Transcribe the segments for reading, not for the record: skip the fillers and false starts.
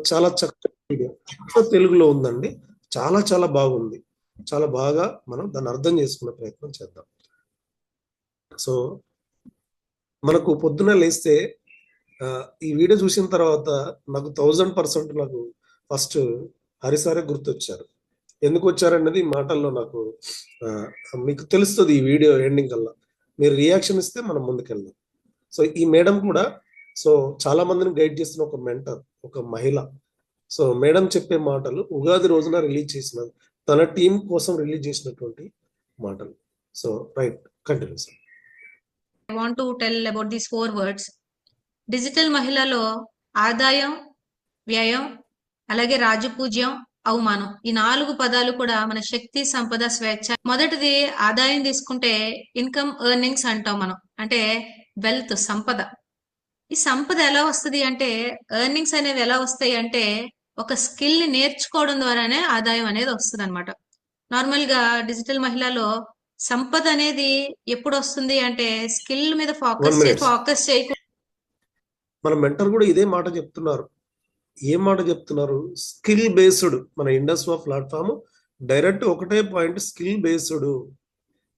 చాలా చక్కటి వీడియో తెలుగులో ఉందండి. చాలా చాలా బాగుంది. చాలా బాగా మనం దాన్ని అర్థం చేసుకునే ప్రయత్నం చేద్దాం. సో మనకు పొద్దున లేస్తే ఈ వీడియో చూసిన తర్వాత నాకు 1000% నాకు ఫస్ట్ హరిసారే గుర్తొచ్చారు. ఎందుకు వచ్చారన్నది మాటల్లో నాకు మీకు తెలుస్తుంది ఈ వీడియో ఎండింగ్ కల్లా. మీరు రియాక్షన్ ఇస్తే మనం ముందుకెళ్దాం. సో ఈ మేడం కూడా సో చాలా మందిని గైడ్ చేస్తున్న ఒక మెంటర్, ఒక మహిళ. సో మేడం చెప్పే మాటలు ఉగాది రోజున రిలీజ్ చేసిన తన టీం కోసం రిలీజ్ చేసినటువంటి మాటలు. So right, continue sir. I want to tell about these 4 words. Digital మహిళలో ఆదాయం, వ్యయం, అలాగే రాజపూజ్యం, అవమానం, ఈ 4 పదాలు కూడా మన శక్తి, సంపద, స్వేచ్ఛ. మొదటిది ఆదాయం తీసుకుంటే ఇన్కమ్, ఎర్నింగ్స్ అంటాం మనం. అంటే వెల్త్, సంపద. ఈ సంపద ఎలా వస్తుంది అంటే, ఎర్నింగ్స్ అనేవి ఎలా వస్తాయి అంటే ఒక స్కిల్ ని నేర్చుకోవడం ద్వారానే ఆదాయం అనేది వస్తుంది అనమాట. నార్మల్ గా డిజిటల్ మహిళలో సంపద అనేది ఎప్పుడు వస్తుంది అంటే స్కిల్ మీద ఫోకస్ చేయకుండా. మన మెంటర్ కూడా ఇదే మాట చెప్తున్నారు. ఏం మాట చెప్తున్నారు? Skill based. మన ఇండస్ట్రీ ప్లాట్ఫామ్ డైరెక్ట్ ఒకటే పాయింట్, స్కిల్ బేస్డ్.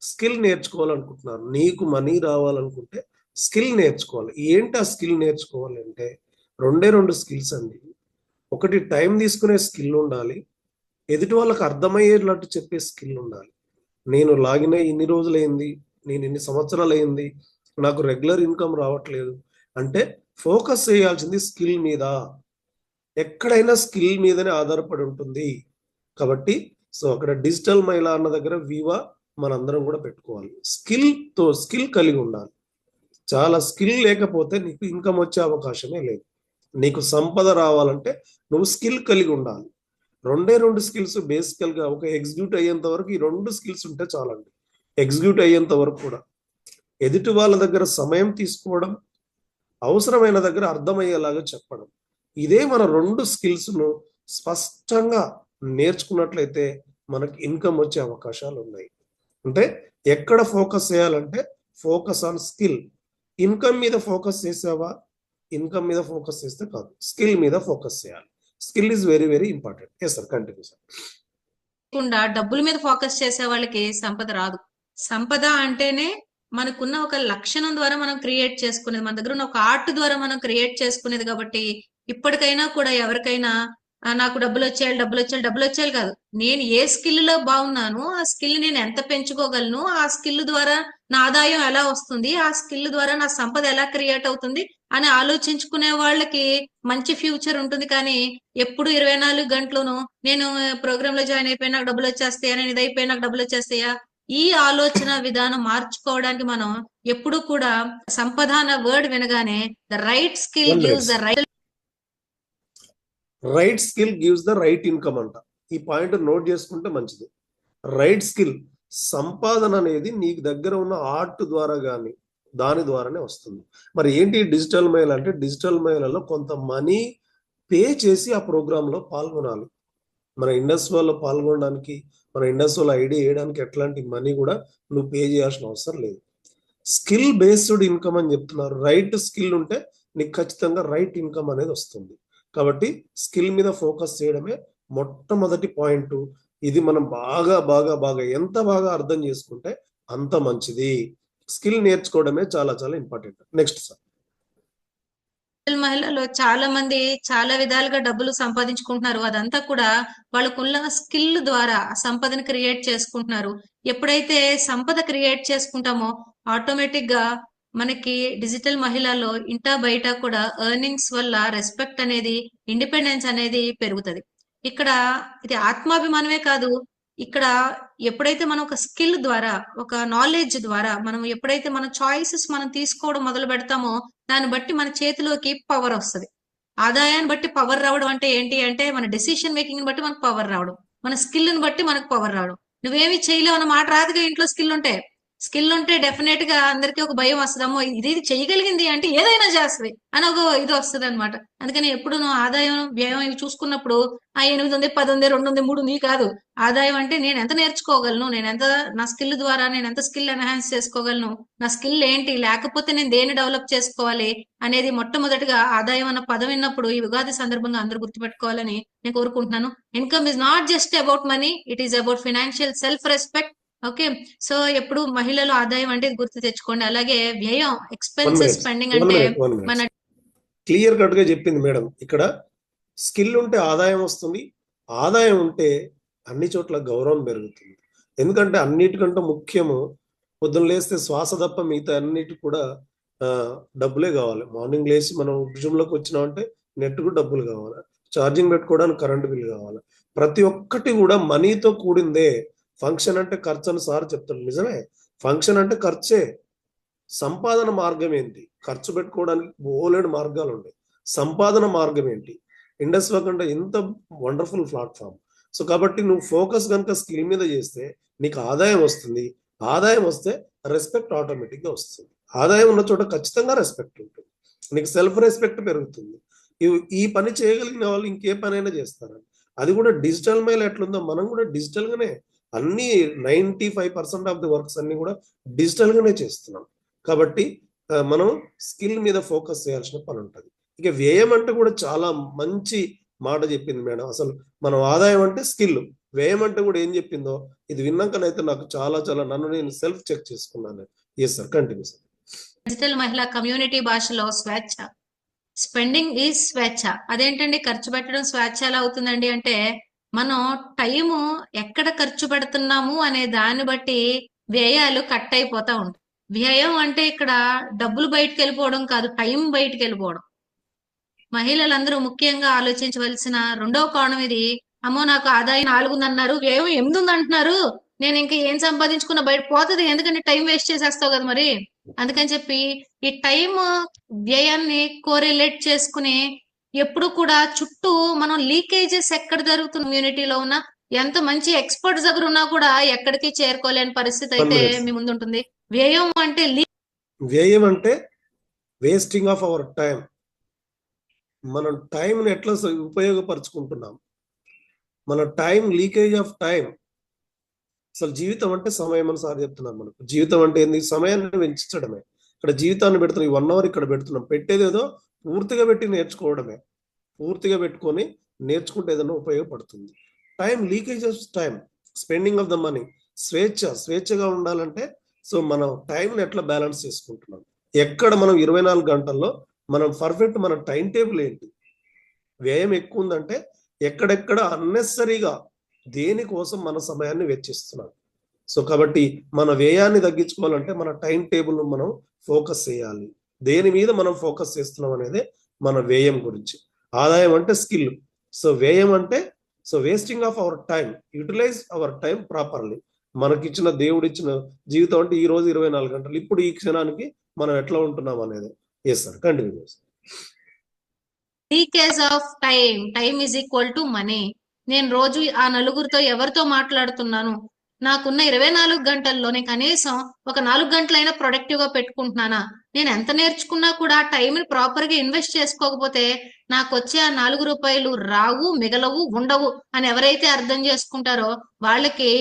స్కిల్ నేర్చుకోవాలనుకుంటున్నారు. నీకు మనీ రావాలనుకుంటే స్కిల్ నేర్చుకోవాలి. ఏంటి ఆ స్కిల్ నేర్చుకోవాలి అంటే రెండు స్కిల్స్ అండి. ఒకటి టైం తీసుకునే స్కిల్ ఉండాలి, ఎదుటి వాళ్ళకి అర్థమయ్యేటట్టు చెప్పే స్కిల్ ఉండాలి. నేను లాగిన్ అయ్యి ఇన్ని రోజులైంది, నేను ఇన్ని సంవత్సరాలు అయింది, నాకు రెగ్యులర్ ఇన్కమ్ రావట్లేదు అంటే ఫోకస్ చేయాల్సింది స్కిల్ మీద. ఎక్కడైనా స్కిల్ మీదనే ఆధారపడి ఉంటుంది. కాబట్టి సో అక్కడ డిజిటల్ మహిళ అన్న దగ్గర వివా మనందరం కూడా పెట్టుకోవాలి. స్కిల్ కలిగి ఉండాలి. చాలా స్కిల్ లేకపోతే నీకు ఇన్కమ్ వచ్చే అవకాశమే లేదు. నీకు సంపద రావాలంటే నువ్వు స్కిల్ కలిగి ఉండాలి. రెండు స్కిల్స్ బేసికల్ గా ఒక ఎగ్జిక్యూట్ అయ్యేంత వరకు ఈ 2 స్కిల్స్ ఉంటే చాలండి. ఎగ్జిక్యూట్ అయ్యేంత వరకు కూడా ఎదుటి వాళ్ళ దగ్గర సమయం తీసుకోవడం, అవసరమైన దగ్గర అర్థమయ్యేలాగా చెప్పడం, ఇదే మన 2 స్కిల్స్ ను స్పష్టంగా నేర్చుకున్నట్లయితే మనకి ఇన్కమ్ వచ్చే అవకాశాలు ఉన్నాయి. అంటే ఎక్కడ ఫోకస్ చేయాలంటే ఫోకస్ ఆన్ స్కిల్. ఇన్కమ్ మీద ఫోకస్ చేసావా? ఇన్కమ్ మీద ఫోకస్ చేస్తే కాదు, స్కిల్ మీద ఫోకస్ చేయాలి. Skill is very very important. Yes sir, continue sir. డబ్బుల మీద ఫోకస్ చేసే వాళ్ళకి సంపద రాదు. సంపద అంటేనే మనకున్న ఒక లక్షణం ద్వారా మనం క్రియేట్ చేసుకునేది, మన దగ్గర ఉన్న ఒక ఆర్ట్ ద్వారా మనం క్రియేట్ చేసుకునేది. కాబట్టి ఇప్పటికైనా కూడా ఎవరికైనా నాకు డబ్బులు వచ్చేయాలి కాదు, నేను ఏ స్కిల్ లో బాగున్నాను, ఆ స్కిల్ నేను ఎంత పెంచుకోగలను, ఆ స్కిల్ ద్వారా నా ఆదాయం ఎలా వస్తుంది, ఆ స్కిల్ ద్వారా నా సంపద ఎలా క్రియేట్ అవుతుంది అని ఆలోచించుకునే వాళ్ళకి మంచి ఫ్యూచర్ ఉంటుంది. కానీ ఎప్పుడు 24 గంటలును నేను ప్రోగ్రామ్ లో జాయిన్ అయిపోయి నాకు డబ్బులు వచ్చేస్తాయా, నేను ఇది అయిపోయి నాకు డబ్బులు వచ్చేస్తాయా, ఈ ఆలోచన విధానం మార్చుకోవడానికి మనం ఎప్పుడు కూడా సంపద అన్న వర్డ్ వినగానే the right skill gives the right skill gives the right income అంట. ఈ పాయింట్ నోట్ చేసుకుంటే మంచిది. రైట్ స్కిల్, సంపాదన అనేది నీకు దగ్గర ఉన్న ఆర్ట్ ద్వారా కానీ దాని ద్వారానే వస్తుంది. మరి ఏంటి డిజిటల్ మెయిల్ అంటే, డిజిటల్ మెయిల్లో కొంత మనీ పే చేసి ఆ ప్రోగ్రామ్ లో పాల్గొనాలి. మన ఇండస్ట్రీలో పాల్గొనడానికి, మన ఇండస్ట్రీలో ఐడి వేయడానికి ఎట్లాంటి మనీ కూడా నువ్వు పే చేయాల్సిన అవసరం లేదు. స్కిల్ బేస్డ్ ఇన్కమ్ అని చెప్తున్నారు. రైట్ స్కిల్ ఉంటే నీకు ఖచ్చితంగా రైట్ ఇన్కమ్ అనేది వస్తుంది. కాబట్టి స్కిల్ మీద ఫోకస్ చేయడమే మొట్టమొదటి పాయింట్. ఇది మనం బాగా బాగా బాగా ఎంత బాగా అర్థం చేసుకుంటే అంత మంచిది. స్కిల్ నేర్చుకోవడమే చాలా చాలా ఇంపార్టెంట్. Next sir. మహిళలు చాలా మంది చాలా విధాలుగా డబ్బులు సంపాదించుకుంటున్నారు. అదంతా కూడా వాళ్ళకున్న స్కిల్ ద్వారా సంపదను క్రియేట్ చేసుకుంటున్నారు. ఎప్పుడైతే సంపద క్రియేట్ చేసుకుంటామో ఆటోమేటిక్ గా మనకి డిజిటల్ మహిళలో ఇంటా బయట కూడా ఎర్నింగ్స్ వల్ల రెస్పెక్ట్ అనేది, ఇండిపెండెన్స్ అనేది పెరుగుతుంది. ఇక్కడ ఇది ఆత్మాభిమానమే కాదు, ఇక్కడ ఎప్పుడైతే మనం ఒక స్కిల్ ద్వారా, ఒక నాలెడ్జ్ ద్వారా మనం ఎప్పుడైతే మన చాయిసెస్ మనం తీసుకోవడం మొదలు పెడతామో దాన్ని బట్టి మన చేతిలోకి పవర్ వస్తుంది. ఆదాయాన్ని బట్టి పవర్ రావడం అంటే ఏంటి అంటే మన డెసిషన్ మేకింగ్ బట్టి మనకు పవర్ రావడం, మన స్కిల్ ని బట్టి మనకు పవర్ రావడం. నువ్వేమి చేయలేవు అన్న మాట రాదుగా ఇంట్లో స్కిల్ ఉంటే. స్కిల్ ఉంటే డెఫినెట్ గా అందరికీ ఒక భయం వస్తుందమ్మో ఇది చేయగలిగింది అంటే ఏదైనా చేస్తుంది అని ఒక ఇది వస్తుంది అనమాట. అందుకని ఎప్పుడు నువ్వు ఆదాయం వ్యయం ఇవి చూసుకున్నప్పుడు 8 ఉంది, 10 ఉంది, 2 ఉంది, 3 ఉంది కాదు. ఆదాయం అంటే నేను ఎంత నేర్చుకోగలను, నేను ఎంత నా స్కిల్ ద్వారా నేను ఎంత స్కిల్ ఎన్హాన్స్ చేసుకోగలను, నా స్కిల్ ఏంటి, లేకపోతే నేను దేన్ని డెవలప్ చేసుకోవాలి అనేది మొట్టమొదటిగా ఆదాయం అన్న పదం విన్నప్పుడు ఈ ఉగాది సందర్భంగా అందరూ గుర్తుపెట్టుకోవాలని నేను కోరుకుంటున్నాను. Income is not just about money, it is about financial self respect. Okay, so ఎప్పుడు మహిళలు ఆదాయం అంటే ఇది గుర్తు తెచ్చుకోండి. అలాగే వ్యయం, ఎక్స్పెన్సెస్ స్పెండింగ్ అంటే మన క్లియర్ కట్ గా చెప్పింది మేడం. ఇక్కడ స్కిల్ ఉంటే ఆదాయం వస్తుంది, ఆదాయం ఉంటే అన్ని చోట్ల గౌరవం పెరుగుతుంది. ఎందుకంటే అన్నిటికంటే ముఖ్యము పొద్దున్న లేస్తే శ్వాస తప్ప మిగతా అన్నిటి కూడా డబ్బులే కావాలి. మార్నింగ్ లేచి మనం జూమ్లోకి వచ్చినామంటే నెట్కు డబ్బులు కావాలి, ఛార్జింగ్ పెట్టుకోవడానికి కరెంట్ బిల్ కావాలి. ప్రతి ఒక్కటి కూడా మనీతో కూడిందే. ఫంక్షన్ అంటే ఖర్చు అని సార్ చెప్తాడు, నిజమే. ఫంక్షన్ అంటే ఖర్చే. సంపాదన మార్గం ఏంటి? ఖర్చు పెట్టుకోవడానికి బోలెడు మార్గాలు ఉన్నాయి. సంపాదన మార్గం ఏంటి? ఇండస్ వర్క్ అంటే ఎంత వండర్ఫుల్ ప్లాట్ఫామ్. సో కాబట్టి నువ్వు ఫోకస్ కనుక స్కిల్ మీద చేస్తే నీకు ఆదాయం వస్తుంది. ఆదాయం వస్తే రెస్పెక్ట్ ఆటోమేటిక్గా వస్తుంది. ఆదాయం ఉన్న చోట ఖచ్చితంగా రెస్పెక్ట్ ఉంటుంది, నీకు సెల్ఫ్ రెస్పెక్ట్ పెరుగుతుంది. ఈ పని చేయగలిగిన వాళ్ళు ఇంకే పనైనా చేస్తారని. అది కూడా డిజిటల్ మేల్ ఎట్లుందో మనం కూడా డిజిటల్ గానే అన్ని 95% ఆఫ్ ది వర్క్స్ అన్ని కూడా డిజిటల్ గానే చేస్తున్నాం. కాబట్టి మనం స్కిల్ మీద ఫోకస్ చేయాల్సిన పని ఉంటుంది. ఇక వ్యయం అంటే కూడా చాలా మంచి మాట చెప్పింది మేడం. అసలు మనం ఆదాయం అంటే స్కిల్, వ్యయం అంటే కూడా ఏం చెప్పిందో ఇది విన్నాకనైతే నాకు చాలా చాలా నన్ను నేను సెల్ఫ్ చెక్ చేసుకున్నాను. Yes sir, continue sir. Digital మహిళా కమ్యూనిటీ భాషలో స్వేచ్ఛ, స్పెండింగ్ ఈజ్ స్వేచ్ఛ. అదేంటండి ఖర్చు పెట్టడం స్వేచ్ఛ ఎలా అవుతుందండి అంటే మనం టైము ఎక్కడ ఖర్చు పెడుతున్నాము అనే దాన్ని బట్టి వ్యయాలు కట్ అయిపోతా ఉంటాయి. వ్యయం అంటే ఇక్కడ డబ్బులు బయటకు వెళ్ళిపోవడం కాదు, టైం బయటకు వెళ్ళిపోవడం. మహిళలందరూ ముఖ్యంగా ఆలోచించవలసిన రెండవ కోణం ఇది. అమ్మో నాకు ఆదాయం 4 ఉందన్నారు, వ్యయం 8 ఉంది అంటున్నారు, నేను ఇంకా ఏం సంపాదించుకున్న బయట పోతుంది, ఎందుకంటే టైం వేస్ట్ చేసేస్తావు కదా మరి. అందుకని చెప్పి ఈ టైం వ్యయాన్ని కోరిలేట్ చేసుకుని ఎప్పుడు కూడా చుట్టూ మనం లీకేజెస్ ఎక్కడ జరుగుతున్న కమ్యూనిటీలో ఉన్న ఎంత మంచి ఎక్స్పర్ట్స్ దగ్గర ఉన్నా కూడా ఎక్కడికి చేరుకోలేని పరిస్థితి అయితే మీ ముందు ఉంటుంది. వ్యయం అంటే వేస్టింగ్ ఆఫ్ అవర్ టైం. మనం టైంని ఎట్లా ఉపయోగపరుచుకుంటున్నాం, మన టైం, లీకేజ్ ఆఫ్ టైం. అసలు జీవితం అంటే సమయం అని సార్ చెప్తున్నారు మనకు. జీవితం అంటే ఏంది? సమయాన్ని పెంచడమే. ఇక్కడ జీవితాన్ని పెడుతున్నాం, ఈ 1 అవర్ ఇక్కడ పెడుతున్నాం. పెట్టేది ఏదో పూర్తిగా పెట్టి నేర్చుకోవడమే. పూర్తిగా పెట్టుకొని నేర్చుకుంటే ఏదైనా ఉపయోగపడుతుంది. Time, leakage of time, spending of the money. స్వేచ్ఛగా ఉండాలంటే సో మనం టైంని ఎట్లా బ్యాలెన్స్ చేసుకుంటున్నాం, ఎక్కడ మనం 24 గంటల్లో మనం పర్ఫెక్ట్ మన టైం టేబుల్ ఏంటి. వ్యయం ఎక్కువ ఉందంటే ఎక్కడెక్కడ అన్నెసరీగా దేనికోసం మన సమయాన్ని వెచ్చిస్తున్నాం. సో కాబట్టి మన వ్యయాన్ని తగ్గించుకోవాలంటే మన టైం టేబుల్ మనం ఫోకస్ చేయాలి. దేని మీద మనం ఫోకస్ చేస్తున్నాం అనేది మన వ్యయం గురించి. ఆదాయం అంటే స్కిల్, సో వ్యయం అంటే so wasting of our time, utilise our time properly. మనకిచ్చిన దేవుడిచ్చిన జీవితం అంటే ఈ రోజు 24 గంటలు, ఇప్పుడు ఈ క్షణానికి మనం ఎట్లా ఉంటున్నాం అనేది. Yes sir, continue. Leakage of time, time is equal to money. నేను రోజు ఆ నలుగురితో ఎవరితో మాట్లాడుతున్నాను, నాకున్న 24 గంటల్లో నేను కనీసం ఒక 4 గంటలైనా ప్రొడక్టివ్ గా పెట్టుకుంటున్నానా? నేను ఎంత నేర్చుకున్నా కూడా టైంని ప్రాపర్ గా ఇన్వెస్ట్ చేసుకోకపోతే నాకు వచ్చే ఆ 4 రూపాయలు రావు, మిగలవు, ఉండవు అని ఎవరైతే అర్థం చేసుకుంటారో వాళ్ళకి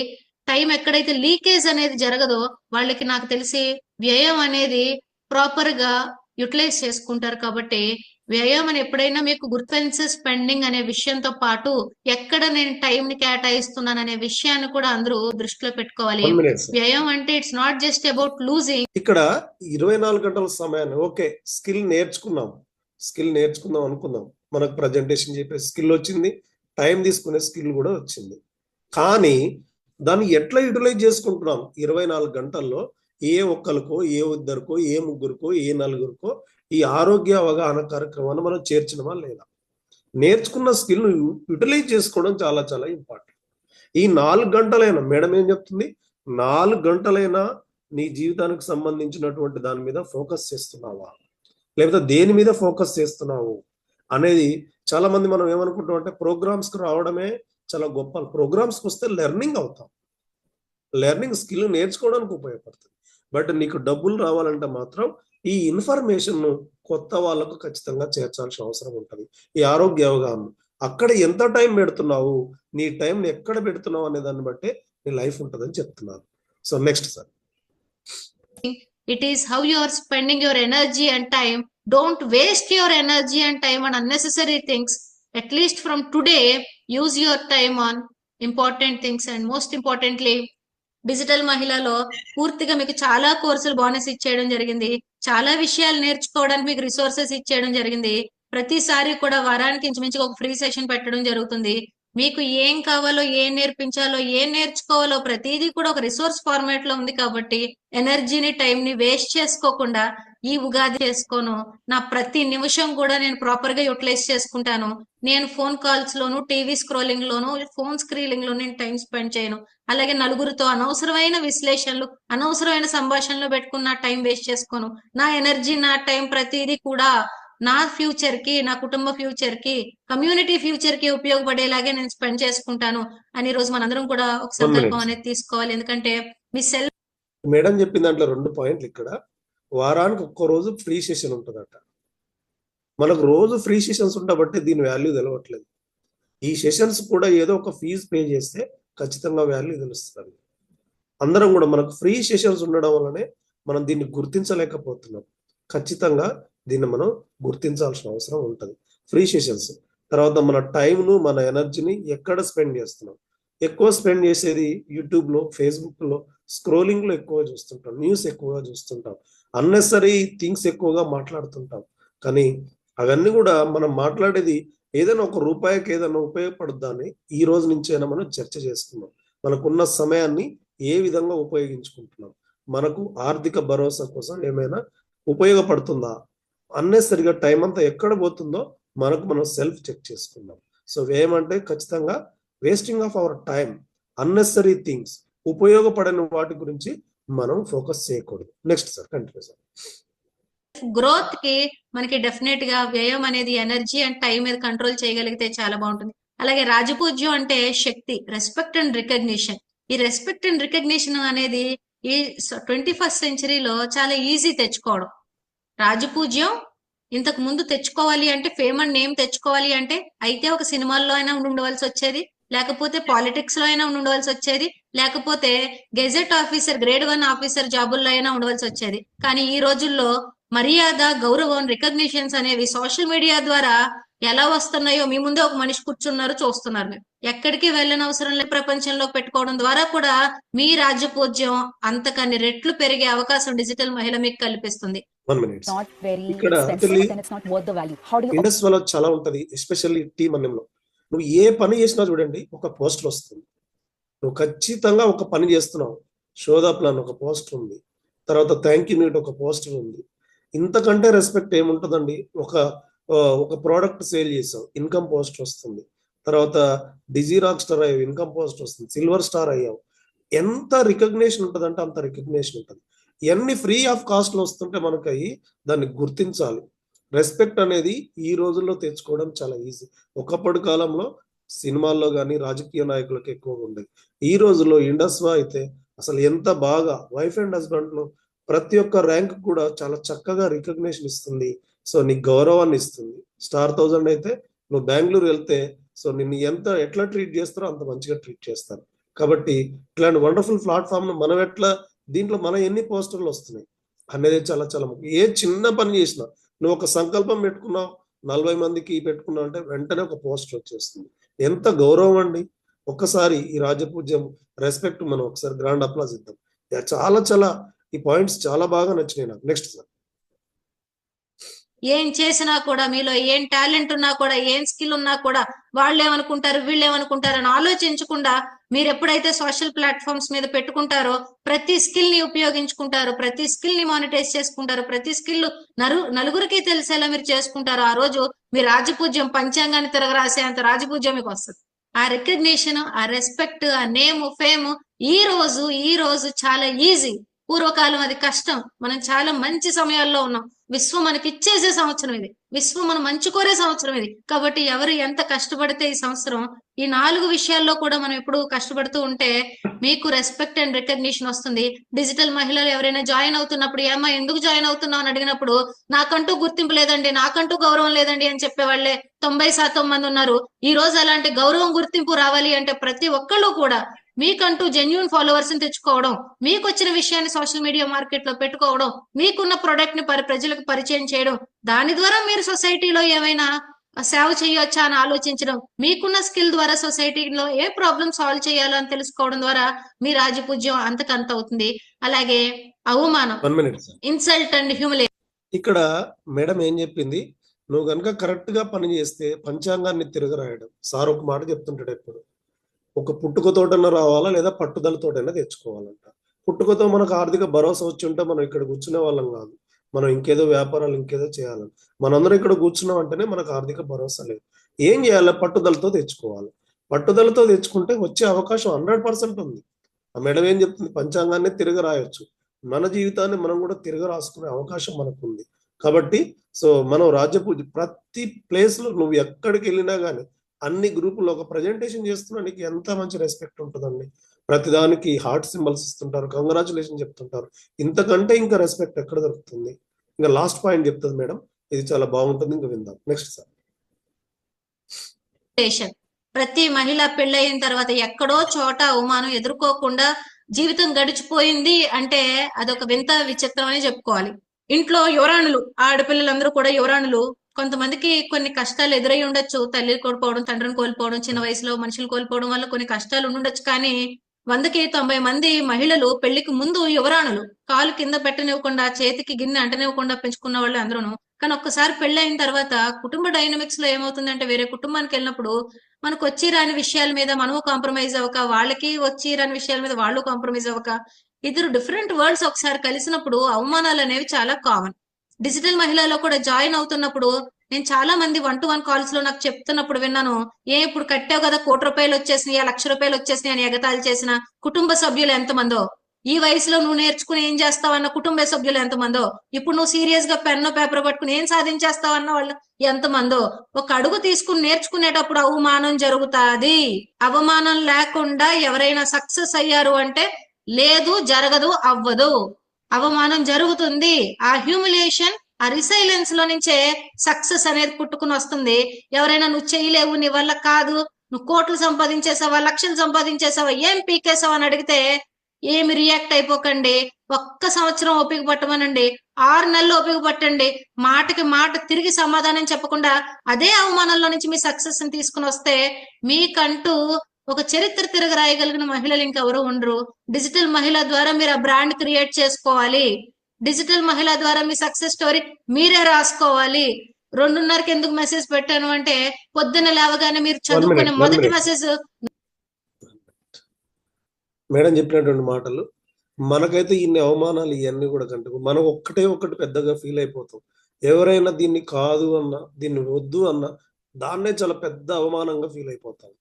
టైం ఎక్కడైతే లీకేజ్ అనేది జరగదో వాళ్ళకి నాకు తెలిసి వ్యయం అనేది ప్రాపర్ గా యూటిలైజ్ చేసుకుంటారు. కాబట్టి వ్యయం అని ఎప్పుడైనా మీకు గుర్తించే స్పెండింగ్ అనే విషయంతో పాటు ఎక్కడ నేను టైం ని కేటాయిస్తున్నాను అనే విషయాన్ని కూడా అందరూ దృష్టిలో పెట్టుకోవాలి. వ్యయం అంటే it's not just about losing. ఇక్కడ 24 గంటల సమయాన్ని ఓకే స్కిల్ నేర్చుకుందాం అనుకుందాం, మనకు ప్రజెంటేషన్ చెప్పే స్కిల్ వచ్చింది, టైం తీసుకునే స్కిల్ కూడా వచ్చింది. కానీ దాన్ని ఎట్లా యూటిలైజ్ చేసుకుంటున్నాం? 24 గంటల్లో ఏ ఒక్కరికో, ఏ ఇద్దరికో, ఏ ముగ్గురికో, ఏ నలుగురికో ఈ ఆరోగ్య అవగాహన కార్యక్రమాన్ని మనం చేర్చినమా లేదా? నేర్చుకున్న స్కిల్ ను యూటిలైజ్ చేసుకోవడం చాలా చాలా ఇంపార్టెంట్. ఈ 4 గంటలైనా మేడం ఏం చెప్తుంది, 4 గంటలైనా నీ జీవితానికి సంబంధించినటువంటి దాని మీద ఫోకస్ చేస్తున్నావా, లేకపోతే దేని మీద ఫోకస్ చేస్తున్నావు అనేది. చాలా మంది మనం ఏమనుకుంటాం అంటే ప్రోగ్రామ్స్ కు రావడమే చాలా గొప్ప. ప్రోగ్రామ్స్కి వస్తే లెర్నింగ్ అవుతాం, లెర్నింగ్ స్కిల్ నేర్చుకోవడానికి ఉపయోగపడుతుంది. బట్ నీకు డబ్బులు రావాలంటే మాత్రం ఈ ఇన్ఫర్మేషన్ ను కొత్త వాళ్ళకు ఖచ్చితంగా చేర్చాల్సిన అవసరం ఉంటుంది. ఈ ఆరోగ్య అవగాహన అక్కడ ఎంత టైం పెడుతున్నావు, నీ టైం ఎక్కడ పెడుతున్నావు అనే దాన్ని బట్టే నీ లైఫ్ ఉంటుందని చెప్తున్నారు. So next sir, it is how you are spending your energy and time. Don't waste your energy and time on unnecessary things. At least from today, use your time on important things. And most importantly, digital మహిళలో పూర్తిగా మీకు చాలా కోర్సులు bonus ఇచ్చేయడం జరిగింది. చాలా విషయాలు నేర్చుకోవడానికి మీకు రిసోర్సెస్ ఇచ్చేయడం జరిగింది. ప్రతిసారి కూడా వారానికి ఇంచుమించుగా ఒక ఫ్రీ సెషన్ పెట్టడం జరుగుతుంది. మీకు ఏం కావాలో, ఏం నేర్పించాలో, ఏం నేర్చుకోవాలో ప్రతిదీ కూడా ఒక రిసోర్స్ ఫార్మాట్ లో ఉంది. కాబట్టి ఎనర్జీని, టైం ని వేస్ట్ చేసుకోకుండా ఈ ఉగాది చేసుకోను, నా ప్రతి నిమిషం కూడా నేను ప్రాపర్ గా యూటిలైజ్ చేసుకుంటాను. నేను ఫోన్ కాల్స్ లోను, టీవీ స్క్రోలింగ్ లోను, ఫోన్ స్క్రీనింగ్ లో నేను టైం స్పెండ్ చేయను. అలాగే నలుగురితో అనవసరమైన విశ్లేషణలు, అనవసరమైన సంభాషణలు పెట్టుకున్న టైం వేస్ట్ చేసుకోను. నా ఎనర్జీ, నా టైం ప్రతిదీ కూడా నా ఫ్యూచర్ కి, నా కుటుంబ ఫ్యూచర్ కి, కమ్యూనిటీ ఫ్యూచర్ కి ఉపయోగపడేలాగే నేను స్పెండ్ చేసుకుంటాను అని రోజు మనందరం కూడా ఒక సంకల్పం అనేది తీసుకోవాలి. ఎందుకంటే మీ సెల్ఫ్ మేడం చెప్పిన దాంట్లో 2 పాయింట్లు. ఇక్కడ వారానికి ఒక్క రోజు ఫ్రీ సెషన్ ఉంటుందట. మనకు రోజు ఫ్రీ సెషన్స్ ఉండబట్టి దీని వాల్యూ తెలవట్లేదు. ఈ సెషన్స్ కూడా ఏదో ఒక ఫీజు పే చేస్తే ఖచ్చితంగా వాల్యూ తెలుస్తుంది. అందరం కూడా మనకు ఫ్రీ సెషన్స్ ఉండడం వల్లనే మనం దీన్ని గుర్తించలేకపోతున్నాం. ఖచ్చితంగా దీన్ని మనం గుర్తించాల్సిన అవసరం ఉంటుంది. ఫ్రీ సెషన్స్ తర్వాత మన టైంను, మన ఎనర్జీని ఎక్కడ స్పెండ్ చేస్తున్నాం. ఎక్కువ స్పెండ్ చేసేది యూట్యూబ్ లో, ఫేస్బుక్ లో, స్క్రోలింగ్ లో ఎక్కువ చూస్తుంటాం, న్యూస్ ఎక్కువగా చూస్తుంటాం, అన్నెసరీ థింగ్స్ ఎక్కువగా మాట్లాడుతుంటాం. కానీ అవన్నీ కూడా మనం మాట్లాడేది ఏదైనా ఒక రూపాయికి ఏదైనా ఉపయోగపడుద్దాన్ని ఈ రోజు నుంచైనా మనం చర్చ చేసుకున్నాం. మనకున్న సమయాన్ని ఏ విధంగా ఉపయోగించుకుంటున్నాం, మనకు ఆర్థిక భరోసా కోసం ఏమైనా ఉపయోగపడుతుందా, అన్నెసరిగా టైం అంతా ఎక్కడ పోతుందో మనం సెల్ఫ్ చెక్ చేసుకుందాం. సో ఏమంటే ఖచ్చితంగా wasting of our time, unnecessary things, ఉపయోగపడని వాటి గురించి మనం ఫోకస్ చేయకూడదు. Next sir, continue sir. Growth కి మనకి డెఫినెట్ గా వ్యయం అనేది ఎనర్జీ అండ్ టైం మీద కంట్రోల్ చేయగలిగితే చాలా బాగుంటుంది. అలాగే రాజపూజ్యం అంటే శక్తి, రెస్పెక్ట్ అండ్ రికగ్నిషన్. ఈ రెస్పెక్ట్ అండ్ రికగ్నిషన్ అనేది ఈ 21st సెంచరీలో చాలా ఈజీ తెచ్చుకోవడం. రాజపూజ్యం ఇంతకు ముందు తెచ్చుకోవాలి అంటే, ఫేమ్ అండ్ నేమ్ తెచ్చుకోవాలి అంటే అయితే ఒక సినిమాల్లో అయినా ఉండవలసి వచ్చేది, లేకపోతే పాలిటిక్స్ లో అయినా ఉండవలసి వచ్చేది, లేకపోతే గెజెట్ ఆఫీసర్, గ్రేడ్ 1 ఆఫీసర్ జాబుల్లో అయినా ఉండవలసి వచ్చేది. కానీ ఈ రోజుల్లో మర్యాద, గౌరవం, రికగ్నిషన్స్ అనేవి సోషల్ మీడియా ద్వారా ఎలా వస్తున్నాయో మీ ముందే ఒక మనిషి కూర్చున్నారు, చూస్తున్నారు. మీరు ఎక్కడికి వెళ్ళని అవసరం లేదు. ప్రపంచంలో పెట్టుకోవడం ద్వారా కూడా మీ రాజ్యపూజ్యం అంతకన్ని రెట్లు పెరిగే అవకాశం డిజిటల్ మహిళ మీకు కల్పిస్తుంది. ఇక్కడ ఇండస్ట్రీలో చాలా ఉంటది, ఎస్పెషల్లీ టీమ్ అన్నంలో. నువ్వు ఏ పని చేసినా చూడండి ఒక పోస్టర్ వస్తుంది. నువ్వు ఖచ్చితంగా ఒక పని చేస్తున్నావు, షోదా ప్లాన్ ఒక పోస్టర్ ఉంది, తర్వాత థ్యాంక్ యూ నోట్ ఒక పోస్టర్ ఉంది. ఇంతకంటే రెస్పెక్ట్ ఏముంటుందండి? ఒక ప్రోడక్ట్ సేల్ చేసావు, ఇన్కమ్ పోస్టర్ వస్తుంది. తర్వాత డిజీ రాక్ స్టార్ అయ్యావు, ఇన్కమ్ పోస్టర్ వస్తుంది. సిల్వర్ స్టార్ అయ్యావు. ఎంత రికగ్నేషన్ ఉంటుందంటే అంత రికగ్నేషన్ ఉంటుంది. ఇవన్నీ ఫ్రీ ఆఫ్ కాస్ట్ లో వస్తుంటే మనకు అయ్యి దాన్ని గుర్తించాలి. రెస్పెక్ట్ అనేది ఈ రోజుల్లో తెచ్చుకోవడం చాలా ఈజీ. ఒకప్పటి కాలంలో సినిమాల్లో కానీ రాజకీయ నాయకులకు ఎక్కువగా ఉండేది. ఈ రోజుల్లో ఇండస్ట్రీ అయితే అసలు ఎంత బాగా వైఫ్ అండ్ హస్బెండ్ ను ప్రతి ఒక్క ర్యాంక్ కూడా చాలా చక్కగా రికగ్నేషన్ ఇస్తుంది. సో నీకు గౌరవాన్ని ఇస్తుంది. స్టార్ 1000 అయితే నువ్వు బెంగళూరు వెళ్తే సో నిన్ను ఎట్లా ట్రీట్ చేస్తారో అంత మంచిగా ట్రీట్ చేస్తారు. కాబట్టి ఇట్లాంటి వండర్ఫుల్ ప్లాట్ఫామ్ ను మనం ఎట్లా, దీంట్లో మన ఎన్ని పోస్టర్లు వస్తున్నాయి అనేది చాలా చాలా ముఖ్యం. ఏ చిన్న పని చేసినా, నువ్వు ఒక సంకల్పం పెట్టుకున్నావు, 40 మందికి పెట్టుకున్నావు అంటే వెంటనే ఒక పోస్టర్ వచ్చేస్తుంది. ఎంత గౌరవం అండి! ఒక్కసారి ఈ రాజపూజ్యం రెస్పెక్ట్ మనం ఒకసారి గ్రాండ్ అప్లాజ్ ఇద్దాం. చాలా చాలా ఈ పాయింట్స్ చాలా బాగా నచ్చినాయి నాకు. Next sir. ఏం చేసినా కూడా, మీలో ఏం టాలెంట్ ఉన్నా కూడా, ఏం స్కిల్ ఉన్నా కూడా వాళ్ళు ఏమనుకుంటారు, వీళ్ళు ఏమనుకుంటారు అని ఆలోచించకుండా మీరు ఎప్పుడైతే సోషల్ ప్లాట్ఫామ్స్ మీద పెట్టుకుంటారో, ప్రతి స్కిల్ ని ఉపయోగించుకుంటారు, ప్రతి స్కిల్ ని మానిటైజ్ చేసుకుంటారు, ప్రతి స్కిల్ నలుగురికి తెలిసేలా మీరు చేసుకుంటారు. ఆ రోజు మీ రాజపూజ్యం పంచాంగాన్ని తిరగరాసే అంత రాజపూజ్యం మీకు వస్తుంది. ఆ రికగ్నిషన్, ఆ రెస్పెక్ట్, ఆ నేమ్, ఫేమ్ ఈ రోజు చాలా ఈజీ. పూర్వకాలం అది కష్టం. మనం చాలా మంచి సమయాల్లో ఉన్నాం. విశ్వం మనకి ఇచ్చేసే సంవత్సరం ఇది. విశ్వం మనం మంచి కోరే సంవత్సరం ఇది. కాబట్టి ఎవరు ఎంత కష్టపడితే ఈ సంవత్సరం ఈ 4 విషయాల్లో కూడా మనం ఎప్పుడు కష్టపడుతూ ఉంటే మీకు రెస్పెక్ట్ అండ్ రికగ్నిషన్ వస్తుంది. డిజిటల్ మహిళలు ఎవరైనా జాయిన్ అవుతున్నప్పుడు ఏమ్మా ఎందుకు జాయిన్ అవుతున్నావు అని అడిగినప్పుడు నాకంటూ గుర్తింపు లేదండి, నాకంటూ గౌరవం లేదండి అని చెప్పే వాళ్ళే 90% మంది ఉన్నారు. ఈ రోజు అలాంటి గౌరవం గుర్తింపు రావాలి అంటే ప్రతి ఒక్కళ్ళు కూడా మీకంటూ జెన్యూన్ ఫాలోవర్స్ ని తెచ్చుకోవడం, మీకు వచ్చిన విషయాన్ని సోషల్ మీడియా మార్కెట్ లో పెట్టుకోవడం, మీకున్న ప్రొడక్ట్ ని ప్రజలకు పరిచయం చేయడం, దాని ద్వారా మీరు సొసైటీలో ఏమైనా సేవ చేయొచ్చా అని ఆలోచించడం, మీకున్న స్కిల్ ద్వారా సొసైటీలో ఏ ప్రాబ్లం సాల్వ్ చేయాలో అని తెలుసుకోవడం ద్వారా మీ రాజపూజ్యం అంతకంత అవుతుంది. అలాగే అవమానం, 1 minute sir. Insult and humiliation. ఇక్కడ మేడం ఏం చెప్పింది, నువ్వు కనుక కరెక్ట్ గా పని చేస్తే పంచాంగాన్ని తిరగరాయడం. సార్ ఒక మాట చెప్తుంటాడు ఎప్పుడు, ఒక పుట్టుకతోటైనా రావాలా లేదా పట్టుదలతోటైనా తెచ్చుకోవాలంట. పుట్టుకతో మనకు ఆర్థిక భరోసా వచ్చి ఉంటే మనం ఇక్కడ కూర్చునే వాళ్ళం కాదు. మనం ఇంకేదో వ్యాపారాలు ఇంకేదో చేయాలి. మనందరం ఇక్కడ కూర్చున్నాం అంటేనే మనకు ఆర్థిక భరోసా లేదు. ఏం చేయాలి? పట్టుదలతో తెచ్చుకోవాలి. పట్టుదలతో తెచ్చుకుంటే వచ్చే అవకాశం 100% ఉంది. ఆ మేడం ఏం చెప్తుంది, పంచాంగాన్ని తిరగ రాయొచ్చు. మన జీవితాన్ని మనం కూడా తిరగ రాసుకునే అవకాశం మనకు ఉంది. కాబట్టి సో మనం రాజ్యపూజ ప్రతి ప్లేస్ లో నువ్వు ఎక్కడికి వెళ్ళినా కానీ అన్ని గ్రూపుల్లో ఒక ప్రజెంటేషన్ చేస్తున్నా నీకు ఎంత మంచి రెస్పెక్ట్ ఉంటుందండి. ప్రతిదానికి హార్ట్ సింబల్స్ ఇస్తుంటారు, కంగ్రాచులేషన్ చెప్తుంటారు. ఇంతకంటే ఇంకా రెస్పెక్ట్ ఎక్కడ దొరుకుతుంది? ఇంకా లాస్ట్ పాయింట్ చెప్తుంది మేడం, ఇది చాలా బాగుంటుంది, ఇంకా విందాం. Next sir. ప్రతి మహిళ పెళ్ళయిన తర్వాత ఎక్కడో చోట అవమానం ఎదుర్కోకుండా జీవితం గడిచిపోయింది అంటే అదొక వింత విచిత్రం అని చెప్పుకోవాలి. ఇంట్లో యువరాణులు, ఆడపిల్లలందరూ కూడా యువరాణులు. కొంతమందికి కొన్ని కష్టాలు ఎదురై ఉండొచ్చు, తల్లిని కోల్పోవడం, తండ్రిని కోల్పోవడం, చిన్న వయసులో మనుషులు కోల్పోవడం వల్ల కొన్ని కష్టాలు ఉండొచ్చు. కానీ 100కి 90 మంది మహిళలు పెళ్లికి ముందు యువరాణులు, కాలు కింద పెట్టనివ్వకుండా, చేతికి గిన్నె అంటనివ్వకుండా పెంచుకున్న వాళ్ళు అందరూ. కానీ ఒక్కసారి పెళ్ళైన తర్వాత కుటుంబ డైనమిక్స్ లో ఏమవుతుందంటే వేరే కుటుంబానికి వెళ్ళినప్పుడు మనకు వచ్చి రాని విషయాల మీద మనము కాంప్రమైజ్ అవ్వక, వాళ్ళకి వచ్చి రాని విషయాల మీద వాళ్ళు కాంప్రమైజ్ అవ్వక, ఇద్దరు డిఫరెంట్ వరల్డ్స్ ఒకసారి కలిసినప్పుడు అవమానాలు అనేవి చాలా కామన్. డిజిటల్ మహిళలో కూడా జాయిన్ అవుతున్నప్పుడు నేను చాలా మంది 1-to-1 కాల్స్ లో నాకు చెప్తున్నప్పుడు విన్నాను, ఇప్పుడు కట్టావు కదా, 1 కోటి రూపాయలు వచ్చేసినాయి, 1,00,000 రూపాయలు వచ్చేసినాయి అని ఎగతాళి చేసిన కుటుంబ సభ్యులు ఎంతమందో, ఈ వయసులో నువ్వు నేర్చుకుని ఏం చేస్తావు అన్న కుటుంబ సభ్యులు ఎంతమందో, ఇప్పుడు నువ్వు సీరియస్ గా పెన్ను పేపర్ పట్టుకుని ఏం సాధించేస్తావు అన్న వాళ్ళు ఎంతమందో. ఒక అడుగు తీసుకుని నేర్చుకునేటప్పుడు అవమానం జరుగుతాది. అవమానం లేకుండా ఎవరైనా సక్సెస్ అయ్యారు అంటే లేదు, జరగదు, అవ్వదు. అవమానం జరుగుతుంది. ఆ హ్యూమిలియేషన్, ఆ రిసైలెన్స్ లో నుంచే సక్సెస్ అనేది పుట్టుకుని వస్తుంది. ఎవరైనా నువ్వు చేయలేవు, నీ వల్ల కాదు, నువ్వు కోట్లు సంపాదించేసావా, లక్షలు సంపాదించేసావా, ఏం పీకేసావా అని అడిగితే ఏమి రియాక్ట్ అయిపోకండి. 1 సంవత్సరం ఓపిక పట్టమనండి, 6 నెలలు ఓపిక పట్టండి. మాటకి మాట తిరిగి సమాధానం చెప్పకుండా అదే అవమానంలో నుంచి మీ సక్సెస్ ని తీసుకుని వస్తే మీకంటూ ఒక చరిత్ర తిరగరాయగలిగిన మహిళలు ఇంకెవరు ఉండరు. డిజిటల్ మహిళ ద్వారా మీరు ఆ బ్రాండ్ క్రియేట్ చేసుకోవాలి. డిజిటల్ మహిళ ద్వారా మీ సక్సెస్ స్టోరీ మీరే రాసుకోవాలి. 2:30కి ఎందుకు మెసేజ్ పెట్టాను అంటే పొద్దున్న లేవగానే మీరు చదువుకునే మొదటి మెసేజ్. మేడం చెప్పినటువంటి మాటలు మనకైతే ఇన్ని అవమానాలు ఇవన్నీ కూడా కంటే మనం ఒక్కటి పెద్దగా ఫీల్ అయిపోతాం. ఎవరైనా దీన్ని కాదు అన్నా, దీన్ని వద్దు అన్నా దాన్నే చాలా పెద్ద అవమానంగా ఫీల్ అయిపోతాం.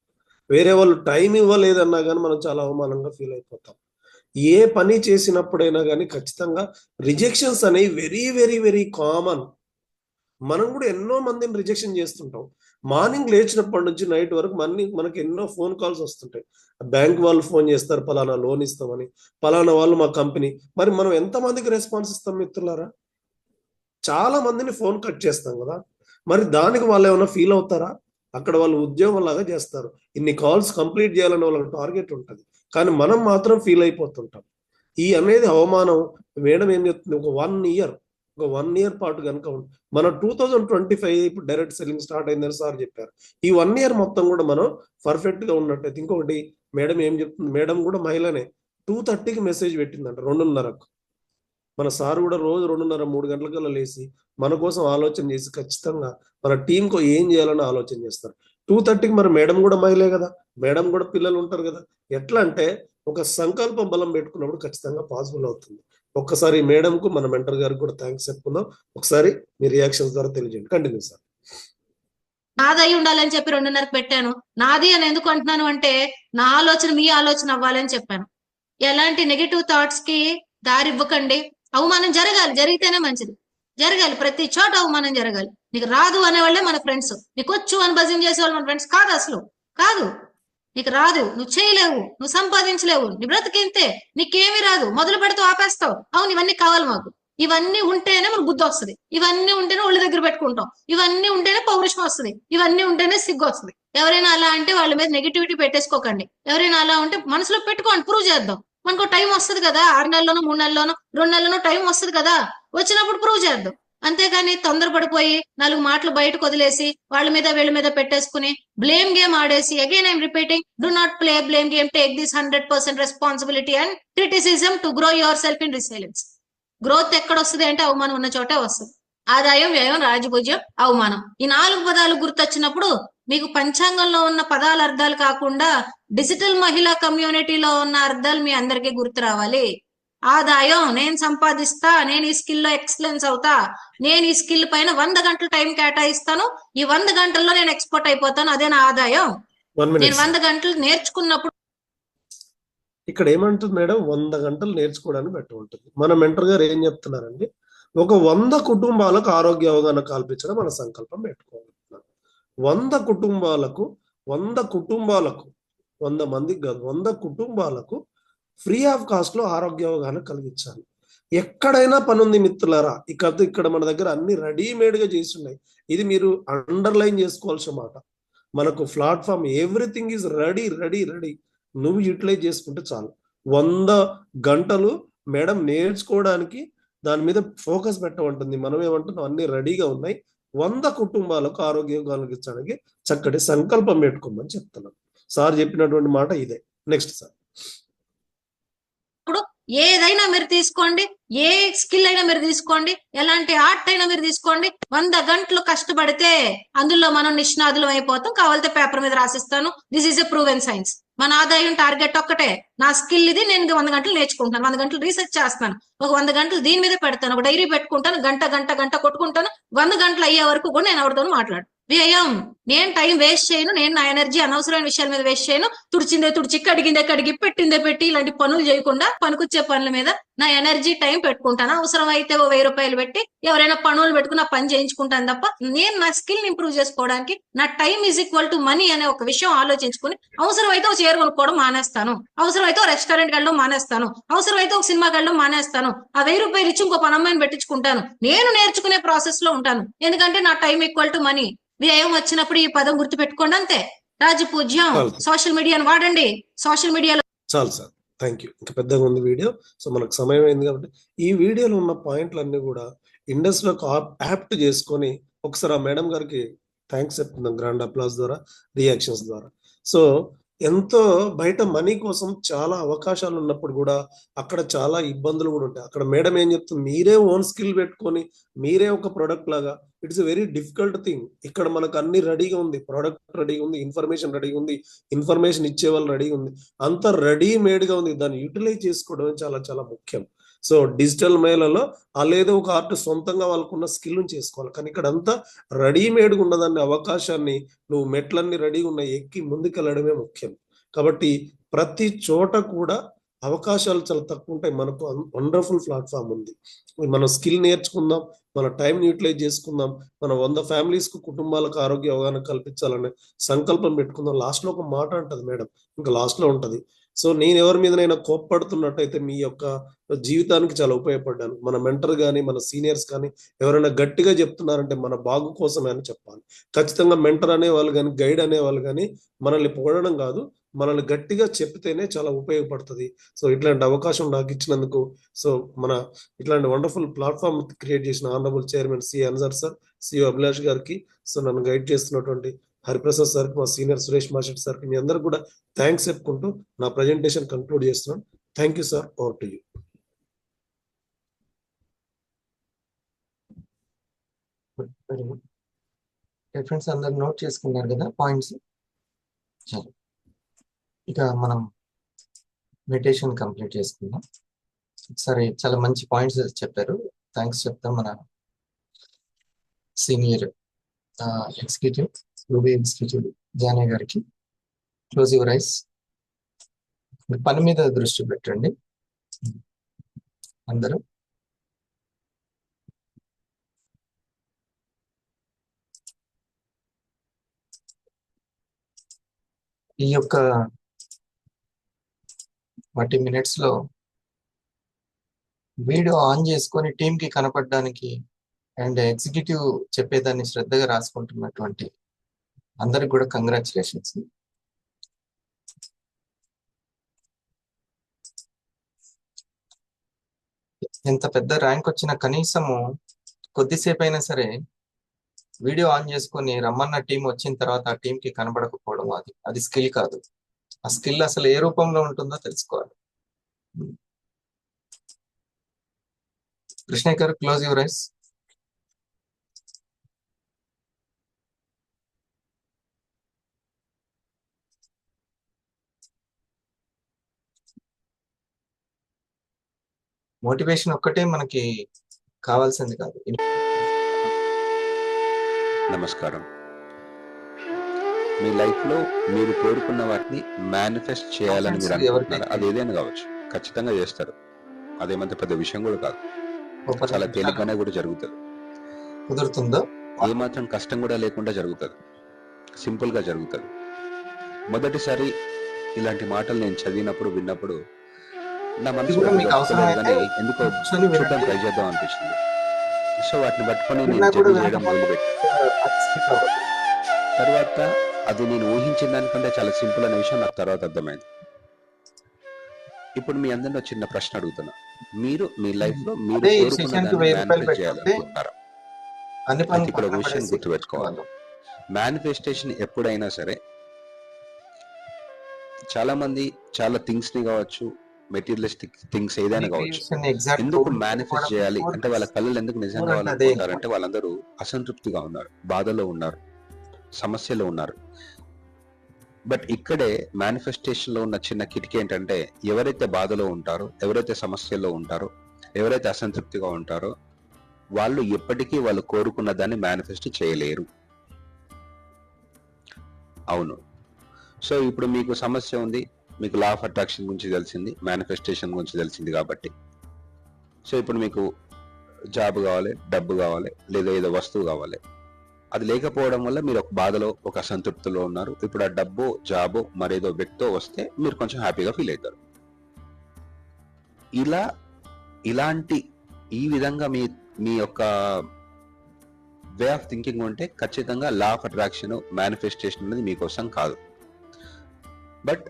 వేరే వాళ్ళు టైం ఇవ్వలేదన్నా కానీ మనం చాలా అవమానంగా ఫీల్ అయిపోతాం. ఏ పని చేసినప్పుడైనా కానీ ఖచ్చితంగా రిజెక్షన్స్ అనేవి వెరీ వెరీ వెరీ కామన్. మనం కూడా ఎన్నో మందిని రిజెక్షన్ చేస్తుంటాం. మార్నింగ్ లేచినప్పటి నుంచి నైట్ వరకు మనకి ఎన్నో ఫోన్ కాల్స్ వస్తుంటాయి. బ్యాంక్ వాళ్ళు ఫోన్ చేస్తారు, పలానా లోన్ ఇస్తామని, పలానా వాళ్ళు మా కంపెనీ. మరి మనం ఎంతమందికి రెస్పాన్స్ ఇస్తాం మిత్రులారా? చాలా మందిని ఫోన్ కట్ చేస్తాం కదా. మరి దానికి వాళ్ళు ఏమైనా ఫీల్ అవుతారా? అక్కడ వాళ్ళు ఉద్యోగం లాగా చేస్తారు. ఇన్ని కాల్స్ కంప్లీట్ చేయాలని వాళ్ళకి టార్గెట్ ఉంటుంది. కానీ మనం మాత్రం ఫీల్ అయిపోతుంటాం. ఈ అనేది అవమానం. మేడం ఏం చెప్తుంది, ఒక 1 ఇయర్ పాటు కనుక మన 2025 ఇప్పుడు డైరెక్ట్ సెల్లింగ్ స్టార్ట్ అయిందని సార్ చెప్పారు. ఈ 1 ఇయర్ మొత్తం కూడా మనం పర్ఫెక్ట్ గా ఉన్నట్టయితే. ఇంకొకటి మేడం ఏం చెప్తుంది, మేడం కూడా మహిళనే 2:30కి మెసేజ్ పెట్టిందంట, 2:30కు. మన సార్ కూడా రోజు 2:30-3 గంటలకల్లా లేచి మన కోసం ఆలోచన చేసి ఖచ్చితంగా మన టీంకు ఏం చేయాలని ఆలోచన చేస్తారు. 2:30కి మరి మేడం కూడా మహిళే కదా, మేడం కూడా పిల్లలు ఉంటారు కదా. ఎట్లా అంటే ఒక సంకల్పం బలం పెట్టుకున్నప్పుడు ఖచ్చితంగా పాసిబుల్ అవుతుంది. ఒక్కసారి మేడంకు మన మెంటర్ గారికి కూడా థ్యాంక్స్ చెప్పుకుందాం. ఒకసారి మీ రియాక్షన్స్ ద్వారా తెలియజేయండి. Continue sir. నాదై ఉండాలని చెప్పి 2:30కి పెట్టాను. నాది అని ఎందుకు అంటున్నాను అంటే నా ఆలోచన మీ ఆలోచన అవ్వాలని చెప్పాను. ఎలాంటి నెగిటివ్ థాట్స్ కి దారి ఇవ్వకండి. అవమానం జరగాలి, జరిగితేనే మంచిది. జరగాలి, ప్రతి చోట అవమానం జరగాలి. నీకు రాదు అనేవాళ్ళే మన ఫ్రెండ్స్. నీకు వచ్చు అని భజన చేసేవాళ్ళు మన ఫ్రెండ్స్ కాదు. అసలు కాదు. నీకు రాదు, నువ్వు చేయలేవు, నువ్వు సంపాదించలేవు, నీ బ్రతికింతే, నీకేమీ రాదు, మొదలు పెడితే ఆపేస్తావు. అవును, ఇవన్నీ కావాలి మాకు. ఇవన్నీ ఉంటేనే మనకు బుద్ధి వస్తుంది. ఇవన్నీ ఉంటేనే ఒళ్ళు దగ్గర పెట్టుకుంటాం. ఇవన్నీ ఉంటేనే పౌరుషం వస్తుంది. ఇవన్నీ ఉంటేనే సిగ్గు వస్తుంది. ఎవరైనా అలా అంటే వాళ్ళ మీద నెగిటివిటీ పెట్టేసుకోకండి. ఎవరైనా అలా ఉంటే మనసులో పెట్టుకోండి, ప్రూవ్ చేద్దాం. మనకు టైం వస్తుంది కదా, 6 నెలల్లోనో 3 నెలల్లోనో 2 నెలల్లోనో టైం వస్తుంది కదా, వచ్చినప్పుడు ప్రూవ్ చేద్దాం. అంతేగాని తొందరపడిపోయి 4 మాటలు బయటకు వదిలేసి వాళ్ళ మీద వీళ్ళ మీద పెట్టేసుకుని బ్లేమ్ గేమ్ ఆడేసి, again I'm repeating, do not play blame game, take this 100% responsibility and criticism to grow your self in resilience. Growth ఎక్కడ వస్తుంది అంటే అవమానం ఉన్న చోటే వస్తుంది. ఆదాయం, వ్యయం, రాజభుజ్యం, అవమానం. ఈ 4 పదాలు గుర్తొచ్చినప్పుడు మీకు పంచాంగంలో ఉన్న పదాల అర్థాలు కాకుండా డిజిటల్ మహిళా కమ్యూనిటీలో ఉన్న అర్థాలు మీ అందరికీ గుర్తు రావాలి. ఆదాయం, నేను సంపాదిస్తా, నేను ఈ స్కిల్ లో ఎక్సలెన్స్ అవుతా, నేను ఈ స్కిల్ పైన 100 గంటలు టైం కేటాయిస్తాను, ఈ 100 గంటల్లో నేను ఎక్స్పర్ట్ అయిపోతాను, అదే నా ఆదాయం. నేను 100 గంటలు నేర్చుకున్నప్పుడు ఇక్కడ ఏమంటుంది మేడం, 100 గంటలు నేర్చుకోవడానికి పెట్టి ఉంటుంది. మన మెంటర్ గారు ఏం చెప్తున్నారండి, ఒక 100 కుటుంబాలకు ఆరోగ్య అవగాహన కల్పించడం మన సంకల్పం పెట్టుకోవాలి. 100 కుటుంబాలకు 100 మందికి కాదు, 100 కుటుంబాలకు ఫ్రీ ఆఫ్ కాస్ట్ లో ఆరోగ్య అవగాహన కలిగించాలి. ఎక్కడైనా పని ఉంది మిత్రులారా, ఇక్కడ మన దగ్గర అన్ని రెడీమేడ్ గా చేసి ఉన్నాయి. ఇది మీరు అండర్లైన్ చేసుకోవాల్సిన మాట. మనకు platform everything is ready ready ready. నువ్వు యూటిలైజ్ చేసుకుంటే చాలు. 100 గంటలు మేడం నేర్చుకోవడానికి దాని మీద ఫోకస్ పెట్టమంటుంది. మనం ఏమంటున్నాం, అన్ని రెడీగా ఉన్నాయి. 100 కుటుంబాలకు ఆరోగ్యం కలిగించడానికి చక్కటి సంకల్పం పెట్టుకోమని చెప్తున్నాం. సార్ చెప్పినటువంటి మాట ఇదే. Next sir. ఏదైనా మీరు తీసుకోండి, ఏ స్కిల్ అయినా మీరు తీసుకోండి, ఎలాంటి ఆర్ట్ అయినా మీరు తీసుకోండి, 100 గంటలు కష్టపడితే అందులో మనం నిష్ణాతులం అయిపోతాం. కావాలంటే పేపర్ మీద రాసిస్తాను, this is a proven science. మన ఆదాయం టార్గెట్ ఒక్కటే, నా స్కిల్ ఇది, నేను 100 గంటలు నేర్చుకుంటాను, 100 గంటలు రీసెర్చ్ చేస్తాను, ఒక 100 గంటలు దీని మీద పెడతాను, ఒక డైరీ పెట్టుకుంటాను, గంట కొట్టుకుంటాను, 100 గంటలు అయ్యే వరకు కూడా నేను ఎవరితోనూ మాట్లాడు. వ్యయం, నేను టైం వేస్ట్ చేయను, నేను నా ఎనర్జీ అనవసరమైన విషయాల మీద వేస్ట్ చేయను. తుడిచిందే తుడిచి, కడిగిందే కడిగి, పెట్టిందే పెట్టి, ఇలాంటి పనులు చేయకుండా పనికొచ్చే పనుల మీద నా ఎనర్జీ టైం పెట్టుకుంటాను. అవసరం అయితే ఓ 1000 రూపాయలు పెట్టి ఎవరైనా పనులు పెట్టుకుని ఆ పని చేయించుకుంటాను తప్ప, నేను నా స్కిల్ ఇంప్రూవ్ చేసుకోవడానికి నా time is equal to money అనే ఒక విషయం ఆలోచించుకుని, అవసరం అయితే ఒక చీర కొనుక్కోవడం మానేస్తాను, అవసరం అయితే ఒక రెస్టారెంట్ వెళ్ళడం మానేస్తాను, అవసరం అయితే ఒక సినిమాకి వెళ్ళడం మానేస్తాను, ఆ 1000 రూపాయలు ఇచ్చి ఇంకో పనమ్మాయిని పెట్టించుకుంటాను. నేను నేర్చుకునే ప్రాసెస్ లో ఉంటాను, ఎందుకంటే నా టైం ఈక్వల్ టు మనీ. వ్యయం వచ్చినప్పుడు ఈ పదం గుర్తు పెట్టుకోండి అంతే. రాజపూజ్యం. సోషల్ మీడియాను వాడండి. సోషల్ మీడియాలో చాలు సార్, థ్యాంక్ యూ. ఇంకా పెద్దగా ఉంది వీడియో, సో మనకు సమయం అయింది కాబట్టి ఈ వీడియోలో ఉన్న పాయింట్లన్నీ కూడా ఇండస్ట్రీలోకి యాప్ట్ చేసుకొని ఒకసారి ఆ మేడం గారికి థ్యాంక్స్ చెప్తున్నాం, గ్రాండ్ అప్లాస్ ద్వారా, రియాక్షన్స్ ద్వారా. సో ఎంతో బయట మనీ కోసం చాలా అవకాశాలు ఉన్నప్పుడు కూడా అక్కడ చాలా ఇబ్బందులు కూడా ఉంటాయి. అక్కడ మేడం ఏం చెప్తుంది, మీరే ఓన్ స్కిల్ పెట్టుకొని మీరే ఒక ప్రొడక్ట్ లాగా, it's a very difficult thing. ఇక్కడ మనకు అన్ని రెడీగా ఉంది, ప్రోడక్ట్ రెడీగా ఉంది, ఇన్ఫర్మేషన్ రెడీగా ఉంది, ఇన్ఫర్మేషన్ ఇచ్చే వాళ్ళు రెడీగా ఉంది, అంత రెడీమేడ్ గా ఉంది. దాన్ని యూటిలైజ్ చేసుకోవడం చాలా చాలా ముఖ్యం. సో డిజిటల్ మేళలో అలేదో ఒక ఆర్ట్ సొంతంగా వాళ్ళకున్న స్కిల్ చేసుకోవాలి. కానీ ఇక్కడ అంతా రెడీమేడ్గా ఉన్నదాన్ని, అవకాశాన్ని, నువ్వు మెట్లన్నీ రెడీగా ఉన్నాయి, ఎక్కి ముందుకెళ్ళడమే ముఖ్యం. కాబట్టి ప్రతి చోట కూడా అవకాశాలు చాలా తక్కువ ఉంటాయి. మనకు వండర్ఫుల్ ప్లాట్ఫామ్ ఉంది. మనం స్కిల్ నేర్చుకుందాం, మన టైం యూటిలైజ్ చేసుకుందాం, మన 100 ఫ్యామిలీస్ కు, కుటుంబాలకు ఆరోగ్య అవగాహన కల్పించాలనే సంకల్పం పెట్టుకుందాం. లాస్ట్ లో ఒక మాట అంటది మేడం, ఇంకా లాస్ట్ లో ఉంటది. సో నేను ఎవరి మీదనైనా కోప్పడుతున్నట్టయితే మీ యొక్క జీవితానికి చాలా ఉపయోగపడ్డాను. మన మెంటర్ కానీ, మన సీనియర్స్ కానీ ఎవరైనా గట్టిగా చెప్తున్నారంటే మన బాగు కోసమే అని చెప్పాలి. ఖచ్చితంగా మెంటర్ అనేవాళ్ళు కానీ, గైడ్ అనేవాళ్ళు కానీ మనల్ని పొగడడం కాదు, మనల్ని గట్టిగా చెప్తేనే చాలా ఉపయోగపడుతుంది. సో ఇట్లాంటి అవకాశం నాకు ఇచ్చినందుకు, సో మన ఇట్లాంటి వండర్ఫుల్ ప్లాట్ఫామ్ క్రియేట్ చేసిన ఆనరబుల్ చైర్మన్ సి అన్సర్ సార్, సిఓ అభిలాష్ గారికి, సో నన్ను గైడ్ చేస్తున్నటువంటి హరిప్రసాద్ సార్కి, మా సీనియర్ సురేష్ మాషెట్ సార్కి, మీ అందరికి కూడా థ్యాంక్స్ చెప్పుకుంటూ నా ప్రజెంటేషన్ కంక్లూడ్ చేస్తున్నాను. Thank you sir, over to you. Friends అందరు నోట్ చేసుకున్నారు కదా పాయింట్స్. ఇక మనం మెడిటేషన్ కంప్లీట్ చేసుకుందాం. సరే, చాలా మంచి పాయింట్స్ చెప్పారు. థ్యాంక్స్ చెప్తాం మన senior executive, Ruby executive Janaiah గారికి. Close your eyes. పని మీద దృష్టి పెట్టండి. అందరూ ఈ యొక్క 40 minutes లో వీడియో ఆన్ చేసుకొని టీమ్ కి కనపడడానికి అండ్ ఎగ్జిక్యూటివ్ చెప్పేదాన్ని శ్రద్ధగా రాసుకుంటున్నటువంటి అందరికి కూడా కంగ్రాచులేషన్స్. ఎంత పెద్ద ర్యాంక్ వచ్చినా కనీసము కొద్దిసేపు అయినా సరే వీడియో ఆన్ చేసుకొని రమ్మన్న టీం వచ్చిన తర్వాత ఆ టీం కి కనబడకపోవడం అది స్కిల్ కాదు. ఆ స్కిల్ అసలు ఏ రూపంలో ఉంటుందో తెలుసుకోవాలి. కృష్ణయ్య గారు, క్లోజ్ యువర్ ఐస్. మోటివేషన్ ఒక్కటే మనకి కావాల్సింది కాదు. నమస్కారం. మీ లైఫ్లో మీరు కోరుకున్న వాటిని మేనిఫెస్ట్ చేయాలని మీరు అనుకుంటున్నారు. అది ఏదైనా కావచ్చు, ఖచ్చితంగా చేస్తారు. అదేమంత పెద్ద విషయం కూడా కాదు, చాలా తేలికగానే కూడా జరుగుతుంది. కుదురుతుందో ఏమాత్రం కష్టం కూడా లేకుండా జరుగుతుంది, సింపుల్ గా జరుగుతుంది. మొదటిసారి ఇలాంటి మాటలు నేను చదివినప్పుడు విన్నప్పుడు నా మనసులో ఎందుకో చూడడం ట్రై చేద్దాం అనిపించింది. సో వాటిని పట్టుకొని నేను జర్నీ చేయడం మొదలుపెట్టి తర్వాత అది నేను ఊహించిన దానికంటే చాలా సింపుల్ అనే విషయం నాకు తర్వాత అర్థమైంది. ఇప్పుడు మీ అందరిలో చిన్న ప్రశ్న అడుగుతున్నా, మీరు మీ లైఫ్ లో మీరు చేయాలనుకుంటున్నారా? ఇక్కడ ఒక విషయం గుర్తుపెట్టుకోవాలి, మేనిఫెస్టేషన్ ఎప్పుడైనా సరే చాలా మంది చాలా థింగ్స్ ని కావచ్చు, మెటీరియలిస్టిక్ థింగ్స్ ఏదైనా కావచ్చు, ఎందుకు మేనిఫెస్ట్ చేయాలి అంటే వాళ్ళ కళ్ళు ఎందుకు నిజం కావాలనుకుంటారంటే వాళ్ళందరూ అసంతృప్తిగా ఉన్నారు, బాధలో ఉన్నారు, సమస్యలో ఉన్నారు. బట్ ఇక్కడే మేనిఫెస్టేషన్ లో ఉన్న చిన్న కిటికీ ఏంటంటే, ఎవరైతే బాధలో ఉంటారో, ఎవరైతే సమస్యల్లో ఉంటారో, ఎవరైతే అసంతృప్తిగా ఉంటారో వాళ్ళు ఎప్పటికీ వాళ్ళు కోరుకున్న దాన్ని మేనిఫెస్ట్ చేయలేరు. అవును. సో ఇప్పుడు మీకు సమస్య ఉంది, మీకు లా ఆఫ్ అట్రాక్షన్ గురించి తెలిసింది, మేనిఫెస్టేషన్ గురించి తెలిసింది కాబట్టి, సో ఇప్పుడు మీకు జాబ్ కావాలి, డబ్బు కావాలి, లేదా ఏదో వస్తువు కావాలి. అది లేకపోవడం వల్ల మీరు ఒక బాధలో, ఒక అసంతృప్తిలో ఉన్నారు. ఇప్పుడు ఆ డబ్బు, జాబు, మరేదో వ్యక్తో వస్తే మీరు కొంచెం హ్యాపీగా ఫీల్ అవుతారు. ఈ విధంగా మీ యొక్క వే ఆఫ్ థింకింగ్ ఉంటే ఖచ్చితంగా లా ఆఫ్ అట్రాక్షన్, మేనిఫెస్టేషన్ అనేది మీకోసం కాదు. బట్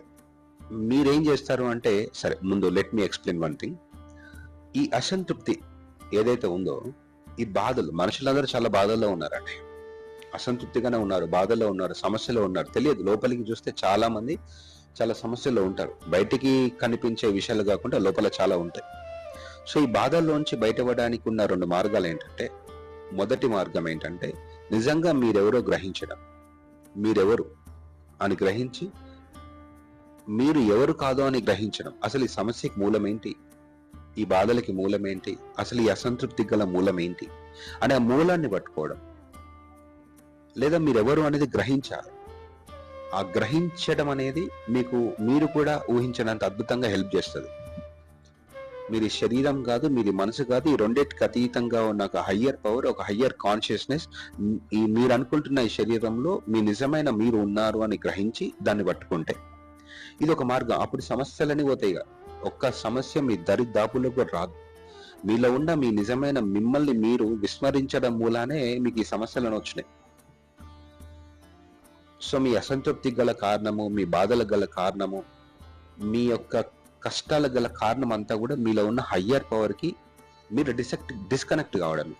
మీరేం చేస్తారు అంటే, సరే ముందు let me explain one thing. ఈ అసంతృప్తి ఏదైతే ఉందో, ఈ బాధలు, మనుషులందరూ చాలా బాధల్లో ఉన్నారండి, అసంతృప్తిగానే ఉన్నారు, బాధల్లో ఉన్నారు, సమస్యలో ఉన్నారు. తెలియదు, లోపలికి చూస్తే చాలా మంది చాలా సమస్యల్లో ఉంటారు. బయటికి కనిపించే విషయాలు కాకుండా లోపల చాలా ఉంటాయి. సో ఈ బాధల్లోంచి బయటపడడానికి ఉన్న 2 మార్గాలు ఏంటంటే, మొదటి మార్గం ఏంటంటే నిజంగా మీరెవరో గ్రహించడం. మీరెవరు అని గ్రహించి, మీరు ఎవరు కాదో అని గ్రహించడం. అసలు ఈ సమస్యకి మూలం ఏంటి, ఈ బాధలకి మూలం ఏంటి, అసలు ఈ అసంతృప్తికి గల మూలం ఏంటి అనే ఆ మూలాన్ని పట్టుకోవడం. లేదా మీరెవరు అనేది గ్రహించాలి. ఆ గ్రహించడం అనేది మీరు కూడా ఊహించడానికి అద్భుతంగా హెల్ప్ చేస్తుంది. మీరు శరీరం కాదు, మీది మనసు కాదు, ఈ రెండింటికి అతీతంగా ఉన్న ఒక హయ్యర్ పవర్, ఒక హయ్యర్ కాన్షియస్నెస్ మీరు అనుకుంటున్న ఈ శరీరంలో మీ నిజమైన మీరు ఉన్నారు అని గ్రహించి దాన్ని పట్టుకుంటే ఇది ఒక మార్గం. అప్పుడు సమస్యలని పోతాయి. ఒక్క సమస్య మీ దరిదాపుల్లో కూడా రాదు. మీలో ఉన్న మీ నిజమైన మిమ్మల్ని మీరు విస్మరించడం మూలానే మీకు ఈ సమస్యలను వచ్చినాయి. సో మీ అసంతృప్తికి గల కారణము, మీ బాధలకు గల కారణము, మీ యొక్క కష్టాలకు గల కారణం అంతా కూడా మీలో ఉన్న హయ్యర్ పవర్ కి మీరు డిస్కనెక్ట్ కావడం.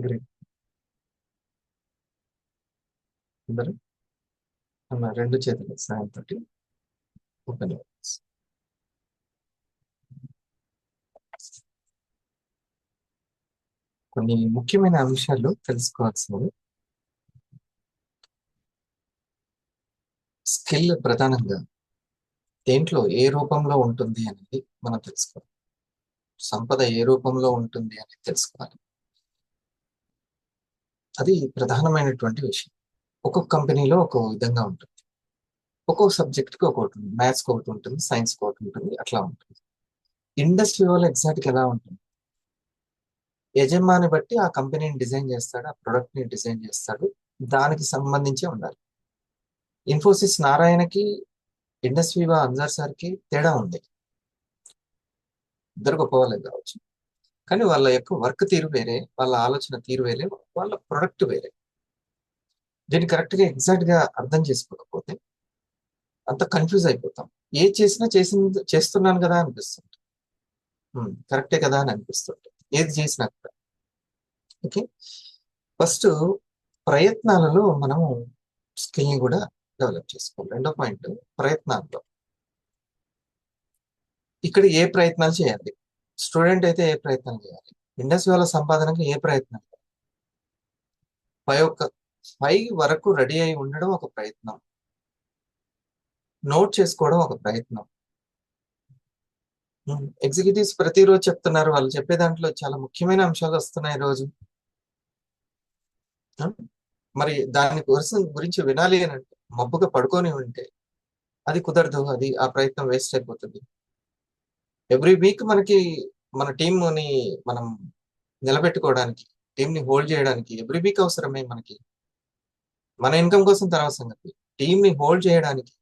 గ్రేట్. అందరూ అన్న 2 చేతుల సాయంతో ఓపెన్. కొన్ని ముఖ్యమైన అంశాలు తెలుసుకోవాల్సినవి. స్కిల్ ప్రధానంగా దేంట్లో ఏ రూపంలో ఉంటుంది అనేది మనం తెలుసుకోవాలి. సంపద ఏ రూపంలో ఉంటుంది అనేది తెలుసుకోవాలి. అది ప్రధానమైనటువంటి విషయం. ఒక్కొక్క కంపెనీలో ఒక్కొక్క విధంగా ఉంటుంది. ఒక్కొక్క సబ్జెక్ట్కి ఒక్కొక్కటి ఉంటుంది. మ్యాథ్స్కి ఒకటి ఉంటుంది, సైన్స్కి ఒకటి ఉంటుంది, అట్లా ఉంటుంది. ఇండస్ట్రీ వాళ్ళు ఎగ్జాక్ట్గా ఎలా ఉంటుంది? యజమాని బట్టి ఆ కంపెనీని డిజైన్ చేస్తాడు, ఆ ప్రొడక్ట్ని డిజైన్ చేస్తాడు, దానికి సంబంధించే ఉండాలి. ఇన్ఫోసిస్ నారాయణకి ఇండస్ట్రీ అన్సార్ సార్కి తేడా ఉంది. ఇద్దరు గొప్ప వాళ్ళే కావచ్చు, కానీ వాళ్ళ యొక్క వర్క్ తీరు వేరే, వాళ్ళ ఆలోచన తీరు వేరే, వాళ్ళ ప్రొడక్ట్ వేరే. దీన్ని కరెక్ట్గా ఎగ్జాక్ట్గా అర్థం చేసుకోకపోతే అంత కన్ఫ్యూజ్ అయిపోతాం. ఏ చేసినా చేస్తున్నాను కదా అనిపిస్తుంది, కరెక్టే కదా అని అనిపిస్తుంది ఏది చేసినా కూడా. ఓకే, ఫస్ట్ ప్రయత్నాలలో మనము స్కిల్ని కూడా డెవలప్ చేసుకోవాలి. రెండో పాయింట్ ప్రయత్నాల్లో. ఇక్కడ ఏ ప్రయత్నాలు చేయాలి? స్టూడెంట్ అయితే ఏ ప్రయత్నాలు చేయాలి? ఇండస్ట్రీ వాళ్ళ సంపాదనకి ఏ ప్రయత్నం? 5 వరకు రెడీ అయి ఉండడం ఒక ప్రయత్నం, నోట్ చేసుకోవడం ఒక ప్రయత్నం. ఎగ్జిక్యూటివ్స్ ప్రతిరోజు చెప్తున్నారు, వాళ్ళు చెప్పే దాంట్లో చాలా ముఖ్యమైన అంశాలు వస్తున్నాయి రోజు. మరి దాని గురించి వినాలి అని అంటే మబ్బుగా పడుకొని ఉంటే అది కుదరదు, అది ఆ ప్రయత్నం వేస్ట్ అయిపోతుంది. ఎవ్రీ వీక్ మనకి మన టీంని మనం నిలబెట్టుకోవడానికి, టీంని హోల్డ్ చేయడానికి ఎవ్రీ వీక్ అవసరమే మనకి. మన ఇన్కమ్ కోసం తర్వాత సంగతి, టీంని హోల్డ్ చేయడానికి,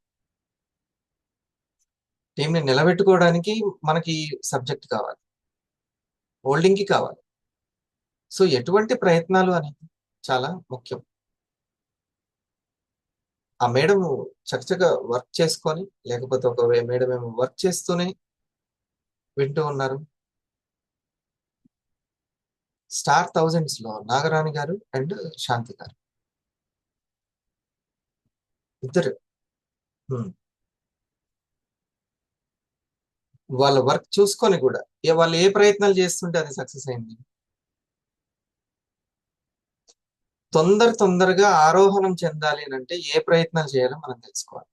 టీంని నిలబెట్టుకోవడానికి మనకి సబ్జెక్ట్ కావాలి, హోల్డింగ్కి కావాలి. సో ఎటువంటి ప్రయత్నాలు అనేది చాలా ముఖ్యం. ఆ మేడం చక్కగా వర్క్ చేసుకొని, లేకపోతే ఒక మేడం ఏమో వర్క్ చేస్తూనే వింటూ ఉన్నారు. స్టార్ థౌజండ్స్ లో నాగరాణి గారు అండ్ శాంతి గారు ఇద్దరు వాళ్ళ వర్క్ చూసుకొని కూడా వాళ్ళు ఏ ప్రయత్నాలు చేస్తుంటే అది సక్సెస్ అయింది. తొందరగా ఆరోహణం చెందాలి అని అంటే ఏ ప్రయత్నాలు చేయాలో మనం తెలుసుకోవాలి.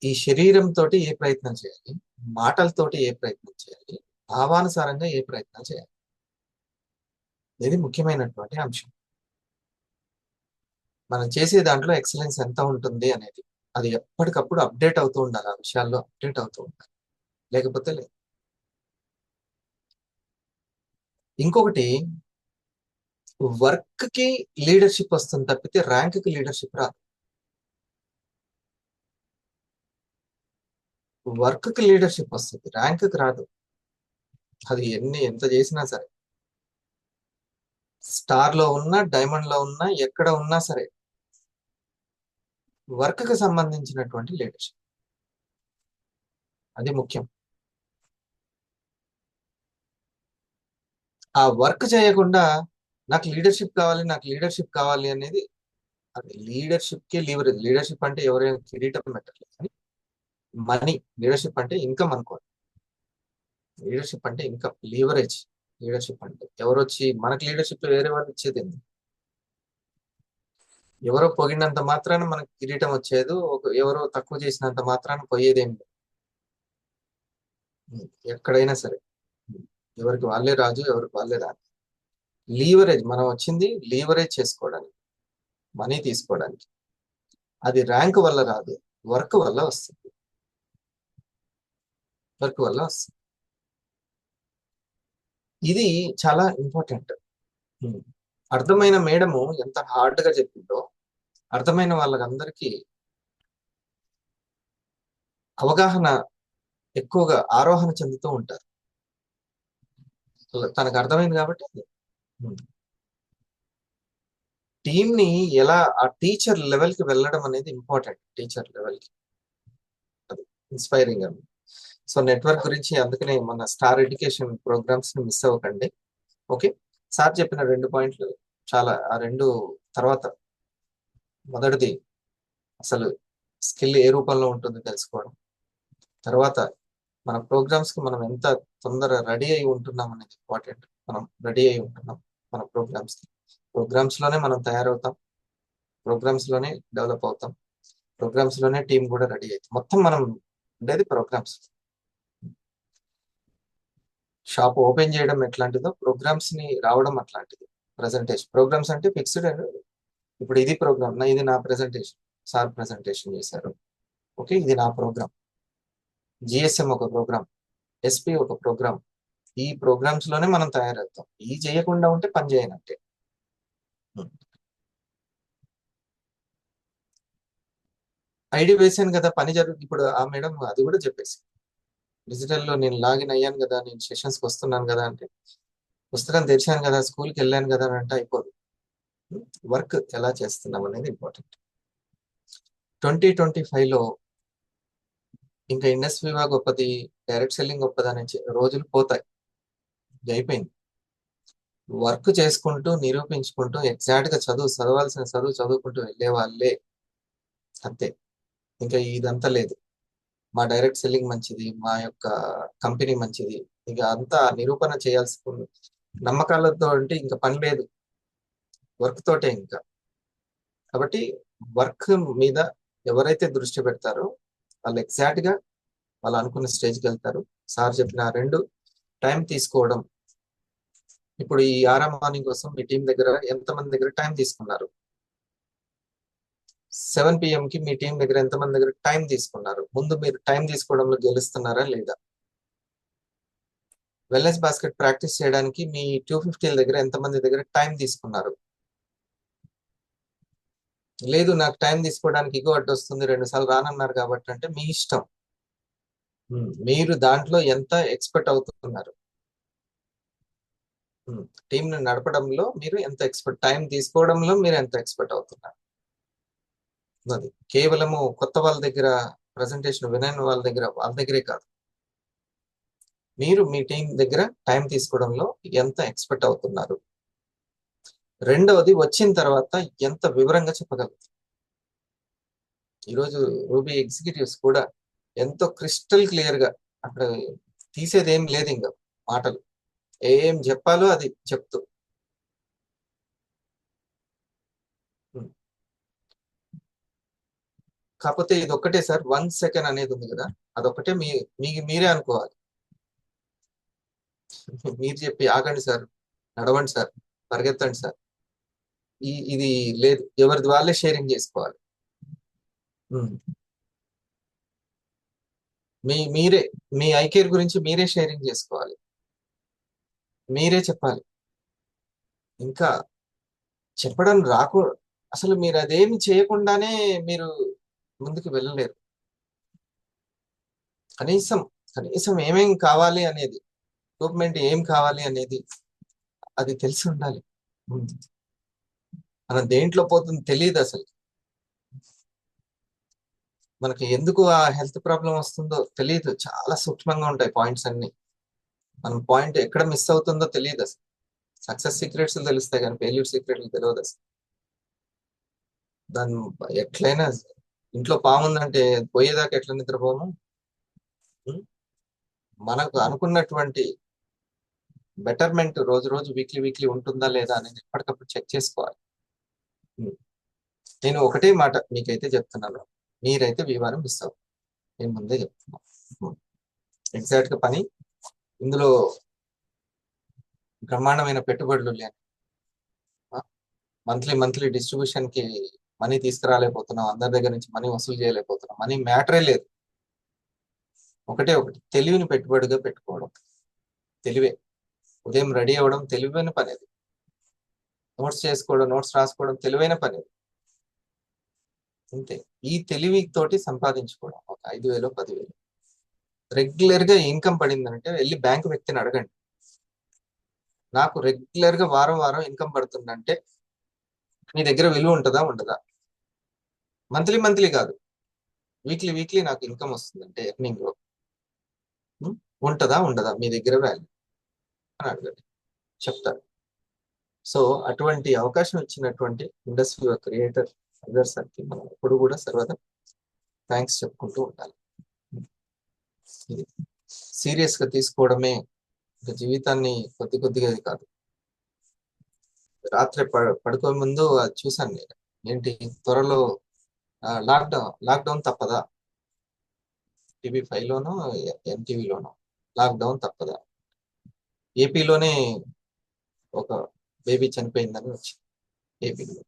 ఈ శరీరంతో ఏ ప్రయత్నం చేయాలి, మాటలతోటి ఏ ప్రయత్నం చేయాలి, భావానుసారంగా ఏ ప్రయత్నం చేయాలి, ఇది ముఖ్యమైనటువంటి అంశం. మనం చేసే దాంట్లో ఎక్సలెన్స్ ఎంత ఉంటుంది అనేది అది ఎప్పటికప్పుడు అప్డేట్ అవుతూ ఉండాలి, ఆ విషయాల్లో అప్డేట్ అవుతూ ఉండాలి, లేకపోతే లేదు. ఇంకొకటి, వర్క్ కి లీడర్షిప్ వస్తుంది తప్పితే ర్యాంక్ కి లీడర్షిప్ రాదు. వర్క్ కి లీడర్షిప్ వస్తుంది, ర్యాంక్ కి రాదు. అది ఎంత చేసినా సరే, స్టార్ లో ఉన్నా, డైమండ్ లో ఉన్నా, ఎక్కడ ఉన్నా సరే, వర్క్ కి సంబంధించినటువంటి లీడర్షిప్ అది ముఖ్యం. ఆ వర్క్ చేయకుండా నాకు లీడర్షిప్ కావాలి అనేది, అది లీడర్షిప్ కి లీవరేజ్. లీడర్షిప్ అంటే ఎవరైనా కిరీటం పెట్టట్లేదు, కానీ మనీ. లీడర్షిప్ అంటే ఇన్కమ్ అనుకోండి, లీడర్షిప్ అంటే ఇన్కమ్, లీవరేజ్. లీడర్షిప్ అంటే ఎవరొచ్చి మనకి లీడర్షిప్ వేరే వాళ్ళు ఇచ్చేది, ఎవరో పొగిడినంత మాత్రాన మనకు కిరీటం వచ్చేది, ఎవరో తక్కువ చేసినంత మాత్రాన పోయేదేమి. ఎక్కడైనా సరే ఎవరికి వాళ్ళే రాజు, ఎవరికి వాళ్ళే రాజు. లీవరేజ్, మనం వచ్చింది లీవరేజ్ చేసుకోవడానికి, మనీ తీసుకోవడానికి. అది ర్యాంక్ వల్ల రాదు, వర్క్ వల్ల వస్తుంది. వర్క్ వల్ల వస్తుంది. ఇది చాలా ఇంపార్టెంట్. అర్థమైన మేడము ఎంత హార్డ్ గా చెప్పిందో, అర్థమైన వాళ్ళకందరికీ అవగాహన ఎక్కువగా ఆరోహణ చెందుతూ ఉంటారు. తనకు అర్థమైంది కాబట్టి టీంని ఎలా ఆ టీచర్ లెవెల్కి వెళ్ళడం అనేది ఇంపార్టెంట్. టీచర్ లెవెల్కి అది ఇన్స్పైరింగ్ అని. సో నెట్వర్క్ గురించి అందుకనే మన స్టార్ ఎడ్యుకేషన్ ప్రోగ్రామ్స్ ని మిస్ అవ్వకండి. ఓకే, సార్ చెప్పిన 2 పాయింట్లు చాలా. ఆ 2 తర్వాత మొదటిది అసలు స్కిల్ ఏ రూపంలో ఉంటుందో తెలుసుకోవడం, తర్వాత మన ప్రోగ్రామ్స్ కి మనం ఎంత తొందర రెడీ అయి ఉంటున్నాం అనేది ఇంపార్టెంట్. మనం రెడీ అయి ఉంటున్నాం మన ప్రోగ్రామ్స్ కి. ప్రోగ్రామ్స్ లోనే మనం తయారవుతాం, ప్రోగ్రామ్స్ లోనే డెవలప్ అవుతాం, ప్రోగ్రామ్స్ లోనే టీం కూడా రెడీ అవుతాం. మొత్తం మనం ఉండేది ప్రోగ్రామ్స్. షాప్ ఓపెన్ చేయడం ఎట్లాంటిదో ప్రోగ్రామ్స్ ని రావడం అట్లాంటిది. ప్రెజెంటేషన్ ప్రోగ్రామ్స్ అంటే ఫిక్స్డ్. ఇప్పుడు ఇది ప్రోగ్రామ్, ఇది నా ప్రెజెంటేషన్, సార్ ప్రెజెంటేషన్ చేశారు. ఓకే, ఇది నా ప్రోగ్రామ్. జిఎస్ఎం ఒక ప్రోగ్రామ్, ఎస్పి ఒక ప్రోగ్రామ్. ఈ ప్రోగ్రామ్స్ లోనే మనం తయారవుతాం. ఈ చేయకుండా ఉంటే పని చేయనంటే. ఐడి వేసాను కదా, పని జరుగుతుంది. ఇప్పుడు ఆ మేడం అది కూడా చెప్పేసి, డిజిటల్లో నేను లాగిన్ అయ్యాను కదా, నేను సెషన్స్కి వస్తున్నాను కదా అంటే, పుస్తకం తెరిచాను కదా, స్కూల్కి వెళ్ళాను కదా అని అంటే అయిపోదు. వర్క్ ఎలా చేస్తున్నాం అనేది ఇంపార్టెంట్. 2025లో ఇంకా ఇండస్ట్రీ విభాగ గొప్పది, డైరెక్ట్ సెల్లింగ్ గొప్పది అనే రోజులు పోతాయి. ఇది అయిపోయింది. వర్క్ చేసుకుంటూ నిరూపించుకుంటూ ఎగ్జాక్ట్ గా చదవాల్సిన చదువు చదువుకుంటూ వెళ్ళే వాళ్ళే అంతే. ఇంకా ఇదంతా లేదు. మా డైరెక్ట్ సెల్లింగ్ మంచిది, మా యొక్క కంపెనీ మంచిది, ఇంకా అంతా నిరూపణ చేయాల్సి నమ్మకాలతో అంటే ఇంకా పని లేదు, వర్క్ తోటే ఇంకా. కాబట్టి వర్క్ మీద ఎవరైతే దృష్టి పెడతారో వాళ్ళు ఎగ్జాక్ట్ గా వాళ్ళు అనుకున్న స్టేజ్కి వెళ్తారు. సార్ చెప్పిన 2 టైం తీసుకోవడం. ఇప్పుడు ఈ ఆర్ఆర్ మార్నింగ్ కోసం మీ టీం దగ్గర ఎంతమంది దగ్గర టైం తీసుకున్నారు? 7 PM కి మీ టీం దగ్గర ఎంతమంది దగ్గర టైం తీసుకున్నారు? ముందు మీరు టైం తీసుకోవడంలో గెలుస్తున్నారా లేదా? వెల్నెస్ బాస్కెట్ ప్రాక్టీస్ చేయడానికి మీ 250 దగ్గర ఎంతమంది దగ్గర టైం తీసుకున్నారు? లేదు, నాకు టైం తీసుకోవడానికి ఇగో అడ్డు వస్తుంది, 2 సార్లు రానన్నారు కాబట్టి అంటే మీ ఇష్టం. మీరు దాంట్లో ఎంత ఎక్స్పర్ట్ అవుతున్నారు? టీం ని నడపడంలో మీరు ఎంత ఎక్స్పర్ట్, టైం తీసుకోవడంలో మీరు ఎంత ఎక్స్పర్ట్ అవుతున్నారు? అది కేవలము కొత్త వాళ్ళ దగ్గర ప్రజెంటేషన్ వినని వాళ్ళ దగ్గరే కాదు, మీరు మీ టీం దగ్గర టైం తీసుకోవడంలో ఎంత ఎక్స్పర్ట్ అవుతున్నారు. రెండవది, వచ్చిన తర్వాత ఎంత వివరంగా చెప్పగలుగుతారు. ఈరోజు రూబీ ఎగ్జిక్యూటివ్స్ కూడా ఎంతో క్రిస్టల్ క్లియర్ గా, అక్కడ తీసేది ఏం లేదు, ఇంకా మాటలు ఏం చెప్పాలో అది చెప్తూ. కాకపోతే ఇది ఒక్కటే సార్, 1 సెకండ్ అనేది ఉంది కదా, అదొక్కటే మీరే అనుకోవాలి. మీరు చెప్పి ఆగండి సార్, నడవండి సార్, పరిగెత్తండి సార్, ఇది లేదు. ఎవరిది వాళ్ళే షేరింగ్ చేసుకోవాలి. మీరే మీ ఐకేర్ గురించి మీరే షేరింగ్ చేసుకోవాలి, మీరే చెప్పాలి. ఇంకా చెప్పడం అసలు మీరు అదేమి చేయకుండానే మీరు ముందుకు వెళ్ళలేరు. కనీసం ఏమేం కావాలి అనేది, ఎక్విప్మెంట్ ఏం కావాలి అనేది అది తెలిసి ఉండాలి. మనం దేంట్లో పోతుంది తెలియదు అసలు. మనకి ఎందుకు ఆ హెల్త్ ప్రాబ్లం వస్తుందో తెలియదు. చాలా సూక్ష్మంగా ఉంటాయి పాయింట్స్ అన్ని. మనం పాయింట్ ఎక్కడ మిస్ అవుతుందో తెలియదు అసలు. సక్సెస్ సీక్రెట్స్ తెలుస్తాయి కానీ ఫెయిల్యూర్ సీక్రెట్లు తెలియదు అసలు. దాన్ని ఎట్లయినా, ఇంట్లో పాముందంటే పోయేదాకా ఎట్లా నిద్రపోము. మనకు అనుకున్నటువంటి బెటర్మెంట్ రోజు వీక్లీ ఉంటుందా లేదా అనేది ఎప్పటికప్పుడు చెక్ చేసుకోవాలి. నేను ఒకటే మాట మీకైతే చెప్తున్నాను, మీరైతే వివానం మిస్ అవ్వదు. నేను ముందే చెప్తున్నాను. ఎగ్జాక్ట్ గా పని ఇందులో బ్రహ్మాండమైన పెట్టుబడులు లేని, మంత్లీ డిస్ట్రిబ్యూషన్ కి మనీ తీసుకురాలేకపోతున్నాం, అందరి దగ్గర నుంచి మనీ వసూలు చేయలేకపోతున్నాం. మనీ మ్యాటరే లేదు. ఒకటి తెలివిని పెట్టుబడిగా పెట్టుకోవడం. తెలివే. ఉదయం రెడీ అవ్వడం తెలివైన పని. అది నోట్స్ రాసుకోవడం తెలివైన పని. అంతే. ఈ తెలివి తోటి సంపాదించుకోవడం. ఒక 5,000 10,000 రెగ్యులర్ గా ఇన్కమ్ పడిందంటే వెళ్ళి బ్యాంకు వ్యక్తిని అడగండి, నాకు రెగ్యులర్ గా వారం ఇన్కమ్ పడుతుందంటే మీ దగ్గర విలువ ఉంటుందా ఉండదా? మంత్లీ కాదు, వీక్లీ నాకు ఇన్కమ్ వస్తుందంటే ఎర్నింగ్ లో ఉంటుందా ఉండదా మీ దగ్గర వాల్యూ అని అడగండి, చెప్తారు. సో అటువంటి అవకాశం ఇచ్చినటువంటి ఇండస్ట్రీ క్రియేటర్ అందరికి మనం ఎప్పుడు కూడా సర్వదా థ్యాంక్స్ చెప్పుకుంటూ ఉండాలి. ఇది సీరియస్ గా తీసుకోవడమే, ఇంకా జీవితాన్ని కొద్ది కొద్దిగా కాదు. రాత్రి పడుకోే ముందు అది చూసాను నేను, ఏంటి త్వరలో లాక్డౌన్ తప్పదా, TV5 లోనో NTVలోనో లాక్డౌన్ తప్పదా, ఏపీలోనే ఒక బేబీ చనిపోయిందని వచ్చింది ఏపీలో.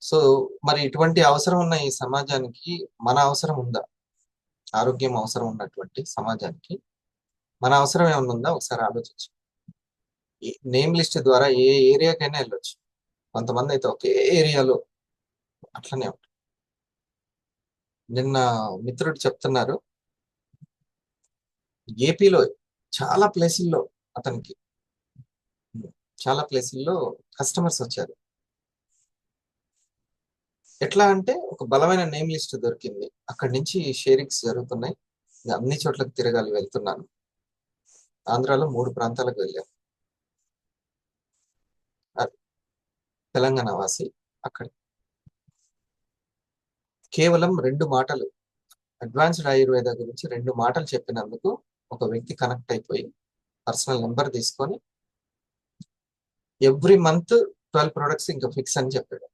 సో మరి ఇటువంటి అవసరం ఉన్న ఈ సమాజానికి మన అవసరం ఉందా? ఆరోగ్యం అవసరం ఉన్నటువంటి సమాజానికి మన అవసరం ఏమన్నా ఉందా? ఒకసారి ఆలోచించు. నేమ్ లిస్ట్ ద్వారా ఏ ఏరియాకైనా వెళ్ళొచ్చు. కొంతమంది అయితే ఒకే ఏరియాలో అట్లనే ఉంటారు. నిన్న మిత్రుడు చెప్తున్నారు, ఏపీలో చాలా ప్లేసుల్లో అతనికి చాలా ప్లేసుల్లో కస్టమర్స్ వచ్చారు. ఎట్లా అంటే ఒక బలమైన నేమ్ లిస్ట్ దొరికింది, అక్కడి నుంచి షేరింగ్స్ జరుగుతున్నాయి, అన్ని చోట్లకు తిరగాలి, వెళ్తున్నాను. ఆంధ్రాలో 3 ప్రాంతాలకు వెళ్ళాను. తెలంగాణ వాసి. అక్కడ కేవలం 2 మాటలు, అడ్వాన్స్డ్ ఆయుర్వేద గురించి 2 మాటలు చెప్పినందుకు ఒక వ్యక్తి కనెక్ట్ అయిపోయి పర్సనల్ నెంబర్ తీసుకొని ఎవ్రీ మంత్ 12 ప్రొడక్ట్స్ ఇంకా ఫిక్స్ అని చెప్పాడు.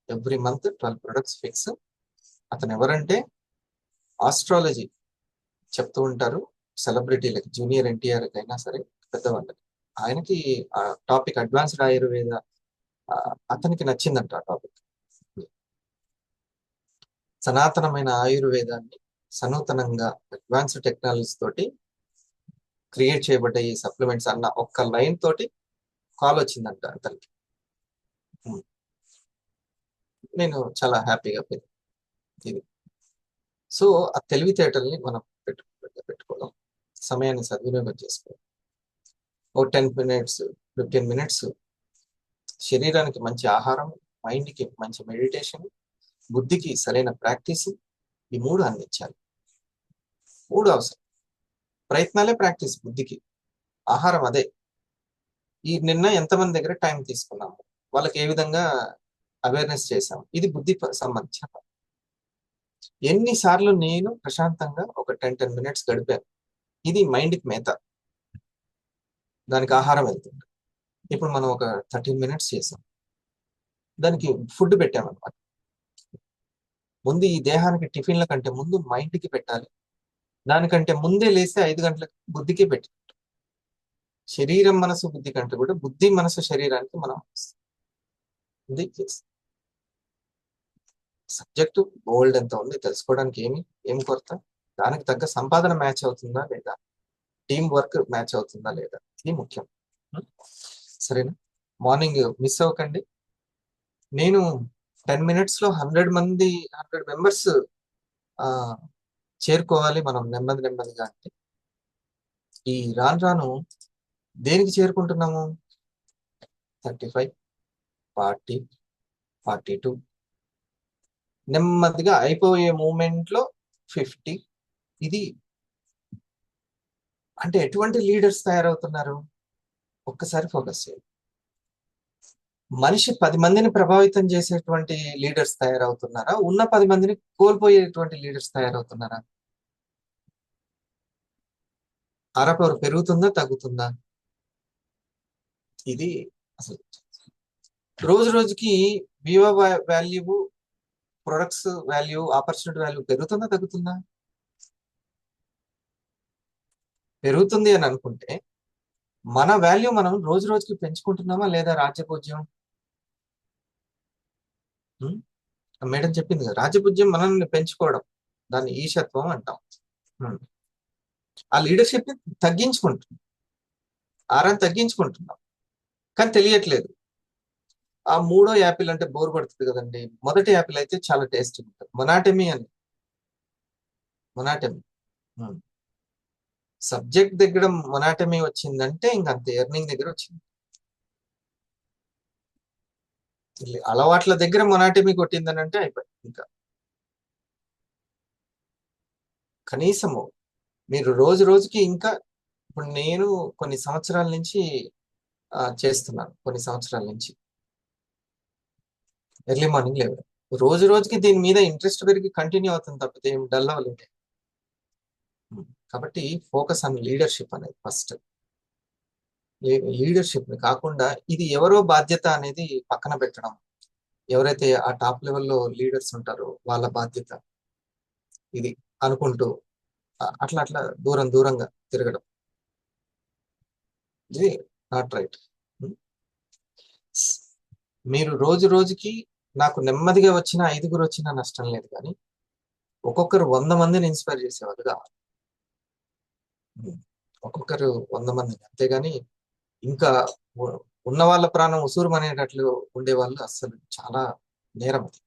Every month 12 products fix. అతను ఎవరంటే ఆస్ట్రాలజీ చెప్తూ ఉంటారు సెలబ్రిటీలకి, జూనియర్ NTR అయినా సరే పెద్దవాళ్ళకి. ఆయనకి ఆ టాపిక్ అడ్వాన్స్డ్ ఆయుర్వేద అతనికి నచ్చిందంట. ఆ టాపిక్ సనాతనమైన ఆయుర్వేదాన్ని సనూతనంగా అడ్వాన్స్డ్ టెక్నాలజీస్ తోటి క్రియేట్ చేయబడ్డ ఈ సప్లిమెంట్స్ అన్న ఒక్క లైన్ తోటి కాల్ వచ్చిందంట అతనికి. నేను చాలా హ్యాపీగా పోయింది ఇది. సో ఆ తెలివితేటల్ని మనం పెట్టుకోవడం, సమయాన్ని సద్వినియోగం చేసుకోవడం. ఓ 10 మినిట్స్ 15 మినిట్స్ శరీరానికి మంచి ఆహారం, మైండ్కి మంచి మెడిటేషన్, బుద్ధికి సరైన ప్రాక్టీస్, ఈ 3 అందించాలి. 3 అవసరం. ప్రయత్నాలే ప్రాక్టీస్ బుద్ధికి, ఆహారం అదే. ఈ నిన్న ఎంతమంది దగ్గర టైం తీసుకున్నాము, వాళ్ళకి ఏ విధంగా అవేర్నెస్ చేశాము, ఇది బుద్ధి సంబంధించిన. ఎన్నిసార్లు నేను ప్రశాంతంగా ఒక 10 మినిట్స్ గడిపాను, ఇది మైండ్కి మేత, దానికి ఆహారం వెళ్తుంది. ఇప్పుడు మనం ఒక 13 మినిట్స్ చేసాం, దానికి ఫుడ్ పెట్టామన్నమాట. ముందు ఈ దేహానికి టిఫిన్ల కంటే ముందు మైండ్కి పెట్టాలి, దానికంటే ముందే లేస్తే 5 గంటలకు బుద్ధికి పెట్టి. శరీరం మనసు బుద్ధి కంటే కూడా బుద్ధి మనసు శరీరానికి మనం సబ్జెక్టు బోల్డ్ ఎంత ఉంది, తెలుసుకోవడానికి ఏమి కొరత, దానికి తగ్గ సంపాదన మ్యాచ్ అవుతుందా లేదా, టీం వర్క్ మ్యాచ్ అవుతుందా లేదా, ఇది ముఖ్యం. సరేనా? మార్నింగ్ మిస్ అవ్వకండి. నేను 10 మినిట్స్ లో 100 మెంబర్స్ చేరుకోవాలి మనం నెమ్మదిగా. అంటే ఈ రాను దేనికి చేరుకుంటున్నాము? 35, 40, 42, నెమ్మదిగా అయిపోయే మూమెంట్ లో 50. ఇది అంటే ఎటువంటి లీడర్స్ తయారవుతున్నారు? ఒక్కసారి ఫోకస్ చేయండి. మనిషి 10 మందిని ప్రభావితం చేసేటువంటి లీడర్స్ తయారవుతున్నారా, ఉన్న 10 మందిని కోల్పోయేటువంటి లీడర్స్ తయారవుతున్నారా? ఆరపవర్ పెరుగుతుందా తగ్గుతుందా? ఇది అసలు రోజు రోజుకి Vivo value, products value, opportunity value పెరుగుతుందా తగ్గుతుందా? పెరుగుతుంది అని అనుకుంటే మన వాల్యూ మనం రోజు రోజుకి పెంచుకుంటున్నామా లేదా? రాజ్యపూజ్యం మేడం చెప్పింది కదా, రాజ్యపూజ్యం మనల్ని పెంచుకోవడం, దాన్ని ఈశత్వం అంటాం. ఆ లీడర్షిప్ ని తగ్గించుకుంటున్నాం, ఆరాన్ని తగ్గించుకుంటున్నాం, కానీ తెలియట్లేదు. ఆ 3వ యాపిల్ అంటే బోర్ పడుతుంది కదండి. మొదటి యాపిల్ అయితే చాలా టేస్టీ ఉంటుంది. మొనాటమీ సబ్జెక్ట్ దగ్గర మొనాటమీ వచ్చిందంటే ఇంకంతే, ఎర్నింగ్ దగ్గర వచ్చింది. అలవాట్ల దగ్గర మొనాటమీ కొట్టిందని అంటే అయిపోయింది. ఇంకా కనీసము మీరు రోజు రోజుకి ఇంకా ఇప్పుడు నేను కొన్ని సంవత్సరాల నుంచి చేస్తున్నాను, కొన్ని సంవత్సరాల నుంచి ఎర్లీ మార్నింగ్ లేవడం. రోజు రోజుకి దీని మీద ఇంట్రెస్ట్ పెరిగి కంటిన్యూ అవుతుంది తప్పితే ఏం డల్ అవ్వలేదు. కాబట్టి ఫోకస్ ఆన్ లీడర్షిప్ అనేది ఫస్ట్. లీడర్షిప్ కాకుండా ఇది ఎవరో బాధ్యత అనేది పక్కన పెట్టడం. ఎవరైతే ఆ టాప్ లెవెల్లో లీడర్స్ ఉంటారో వాళ్ళ బాధ్యత ఇది అనుకుంటూ అట్లా అట్లా దూరంగా తిరగడం, ఇది నాట్ రైట్. మీరు రోజు రోజుకి నాకు నెమ్మదిగా వచ్చిన 5 వచ్చినా నష్టం లేదు, కానీ ఒక్కొక్కరు 100 మందిని ఇన్స్పైర్ చేసేవాళ్ళు కావాలి. ఒక్కొక్కరు 100 మందిని, అంతేగాని ఇంకా ఉన్న వాళ్ళ ప్రాణం ఉసూరు అనేటట్లు ఉండేవాళ్ళు అస్సలు చాలా నేరం అది.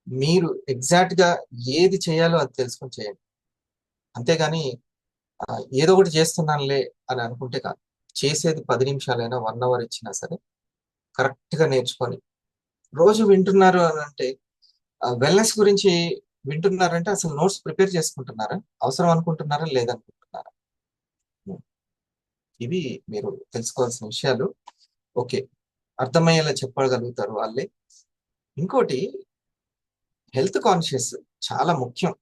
మీరు ఎగ్జాక్ట్ గా ఏది చేయాలో అది తెలుసుకొని చేయండి, అంతేగాని ఏదో ఒకటి చేస్తున్నానులే అని అనుకుంటే కాదు. చేసేది 10 నిమిషాలైనా 1 అవర్ ఇచ్చినా సరే కరెక్ట్ గా నేర్చుకొని రోజు వింటున్నారు అని అంటే, వెల్నెస్ గురించి వింటున్నారంటే అసలు నోట్స్ ప్రిపేర్ చేసుకుంటున్నారా, అవసరం అనుకుంటున్నారా లేదనుకుంటున్నారా, ఇవి మీరు తెలుసుకోవాల్సిన విషయాలు. ఓకే, అర్థమయ్యేలా చెప్పగలుగుతారు వాళ్ళే. ఇంకోటి, హెల్త్ కాన్షియస్ చాలా ముఖ్యం.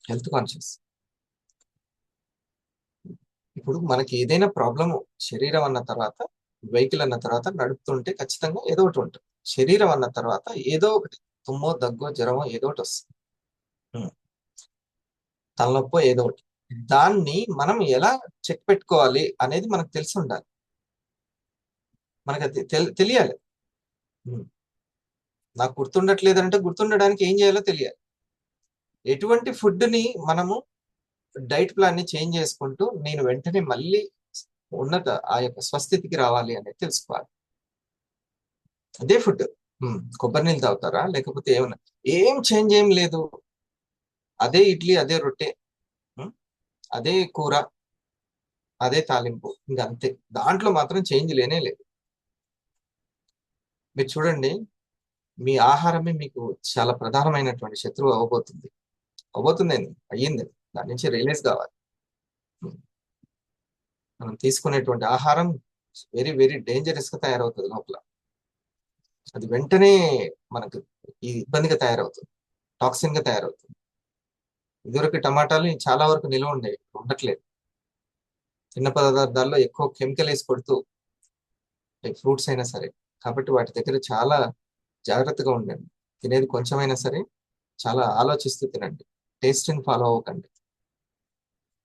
హెల్త్ కాన్షియస్ ఇప్పుడు మనకి ఏదైనా ప్రాబ్లము, శరీరం అన్న తర్వాత, వెహికల్ అన్న తర్వాత నడుపుతుంటే ఖచ్చితంగా ఏదో ఒకటి ఉంటుంది. శరీరం అన్న తర్వాత ఏదో ఒకటి, తుమ్మో దగ్గో జ్వరమో ఏదో ఒకటి వస్తుంది, తలనొప్పో ఏదో ఒకటి. దాన్ని మనం ఎలా చెక్ పెట్టుకోవాలి అనేది మనకు తెలిసి ఉండాలి, మనకు అది తెలియాలి. నాకు గుర్తుండట్లేదంటే గుర్తుండడానికి ఏం చేయాలో తెలియాలి. ఎటువంటి ఫుడ్ని మనము డైట్ ప్లాన్ని చేంజ్ చేసుకుంటూ నేను వెంటనే మళ్ళీ ఉన్నత ఆ యొక్క స్వస్థితికి రావాలి అనేది తెలుసుకోవాలి. అదే ఫుడ్, కొబ్బరి నీళ్ళు తాగుతారా, లేకపోతే ఏమన్నా, ఏం చేంజ్ ఏం లేదు, అదే ఇడ్లీ, అదే రొట్టె, అదే కూర, అదే తాలింపు, ఇంకా అంతే. దాంట్లో మాత్రం చేంజ్ లేనే లేదు. మీరు చూడండి, మీ ఆహారమే మీకు చాలా ప్రధానమైనటువంటి శత్రువు అవ్వబోతుంది. అయ్యింది, దాని నుంచి రియలైజ్ కావాలి. మనం తీసుకునేటువంటి ఆహారం వెరీ వెరీ డేంజరస్ గా తయారవుతుంది లోపల. అది వెంటనే మనకు ఈ ఇబ్బందిగా తయారవుతుంది, టాక్సిన్ గా తయారవుతుంది. ఇదివరకు టమాటాలు చాలా వరకు నిల్వ ఉండేవి, ఉండట్లేదు. తిన్న పదార్థాల్లో ఎక్కువ కెమికల్ వేసి కొడుతూ, ఫ్రూట్స్ అయినా సరే. కాబట్టి వాటి దగ్గర చాలా జాగ్రత్తగా ఉండండి. తినేది కొంచెమైనా సరే చాలా ఆలోచిస్తూ తినండి. టేస్ట్ని ఫాలో అవ్వకండి,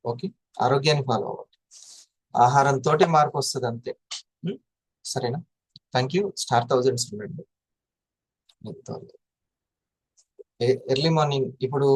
ఓకే? ఆరోగ్యాన్ని ఫాలో అవ్వండి. ఆహారంతో మార్పు వస్తుంది, అంతే. సరేనా? Thank you. స్టార్ 1000s ఉండండి. ఎర్లీ మార్నింగ్ ఇప్పుడు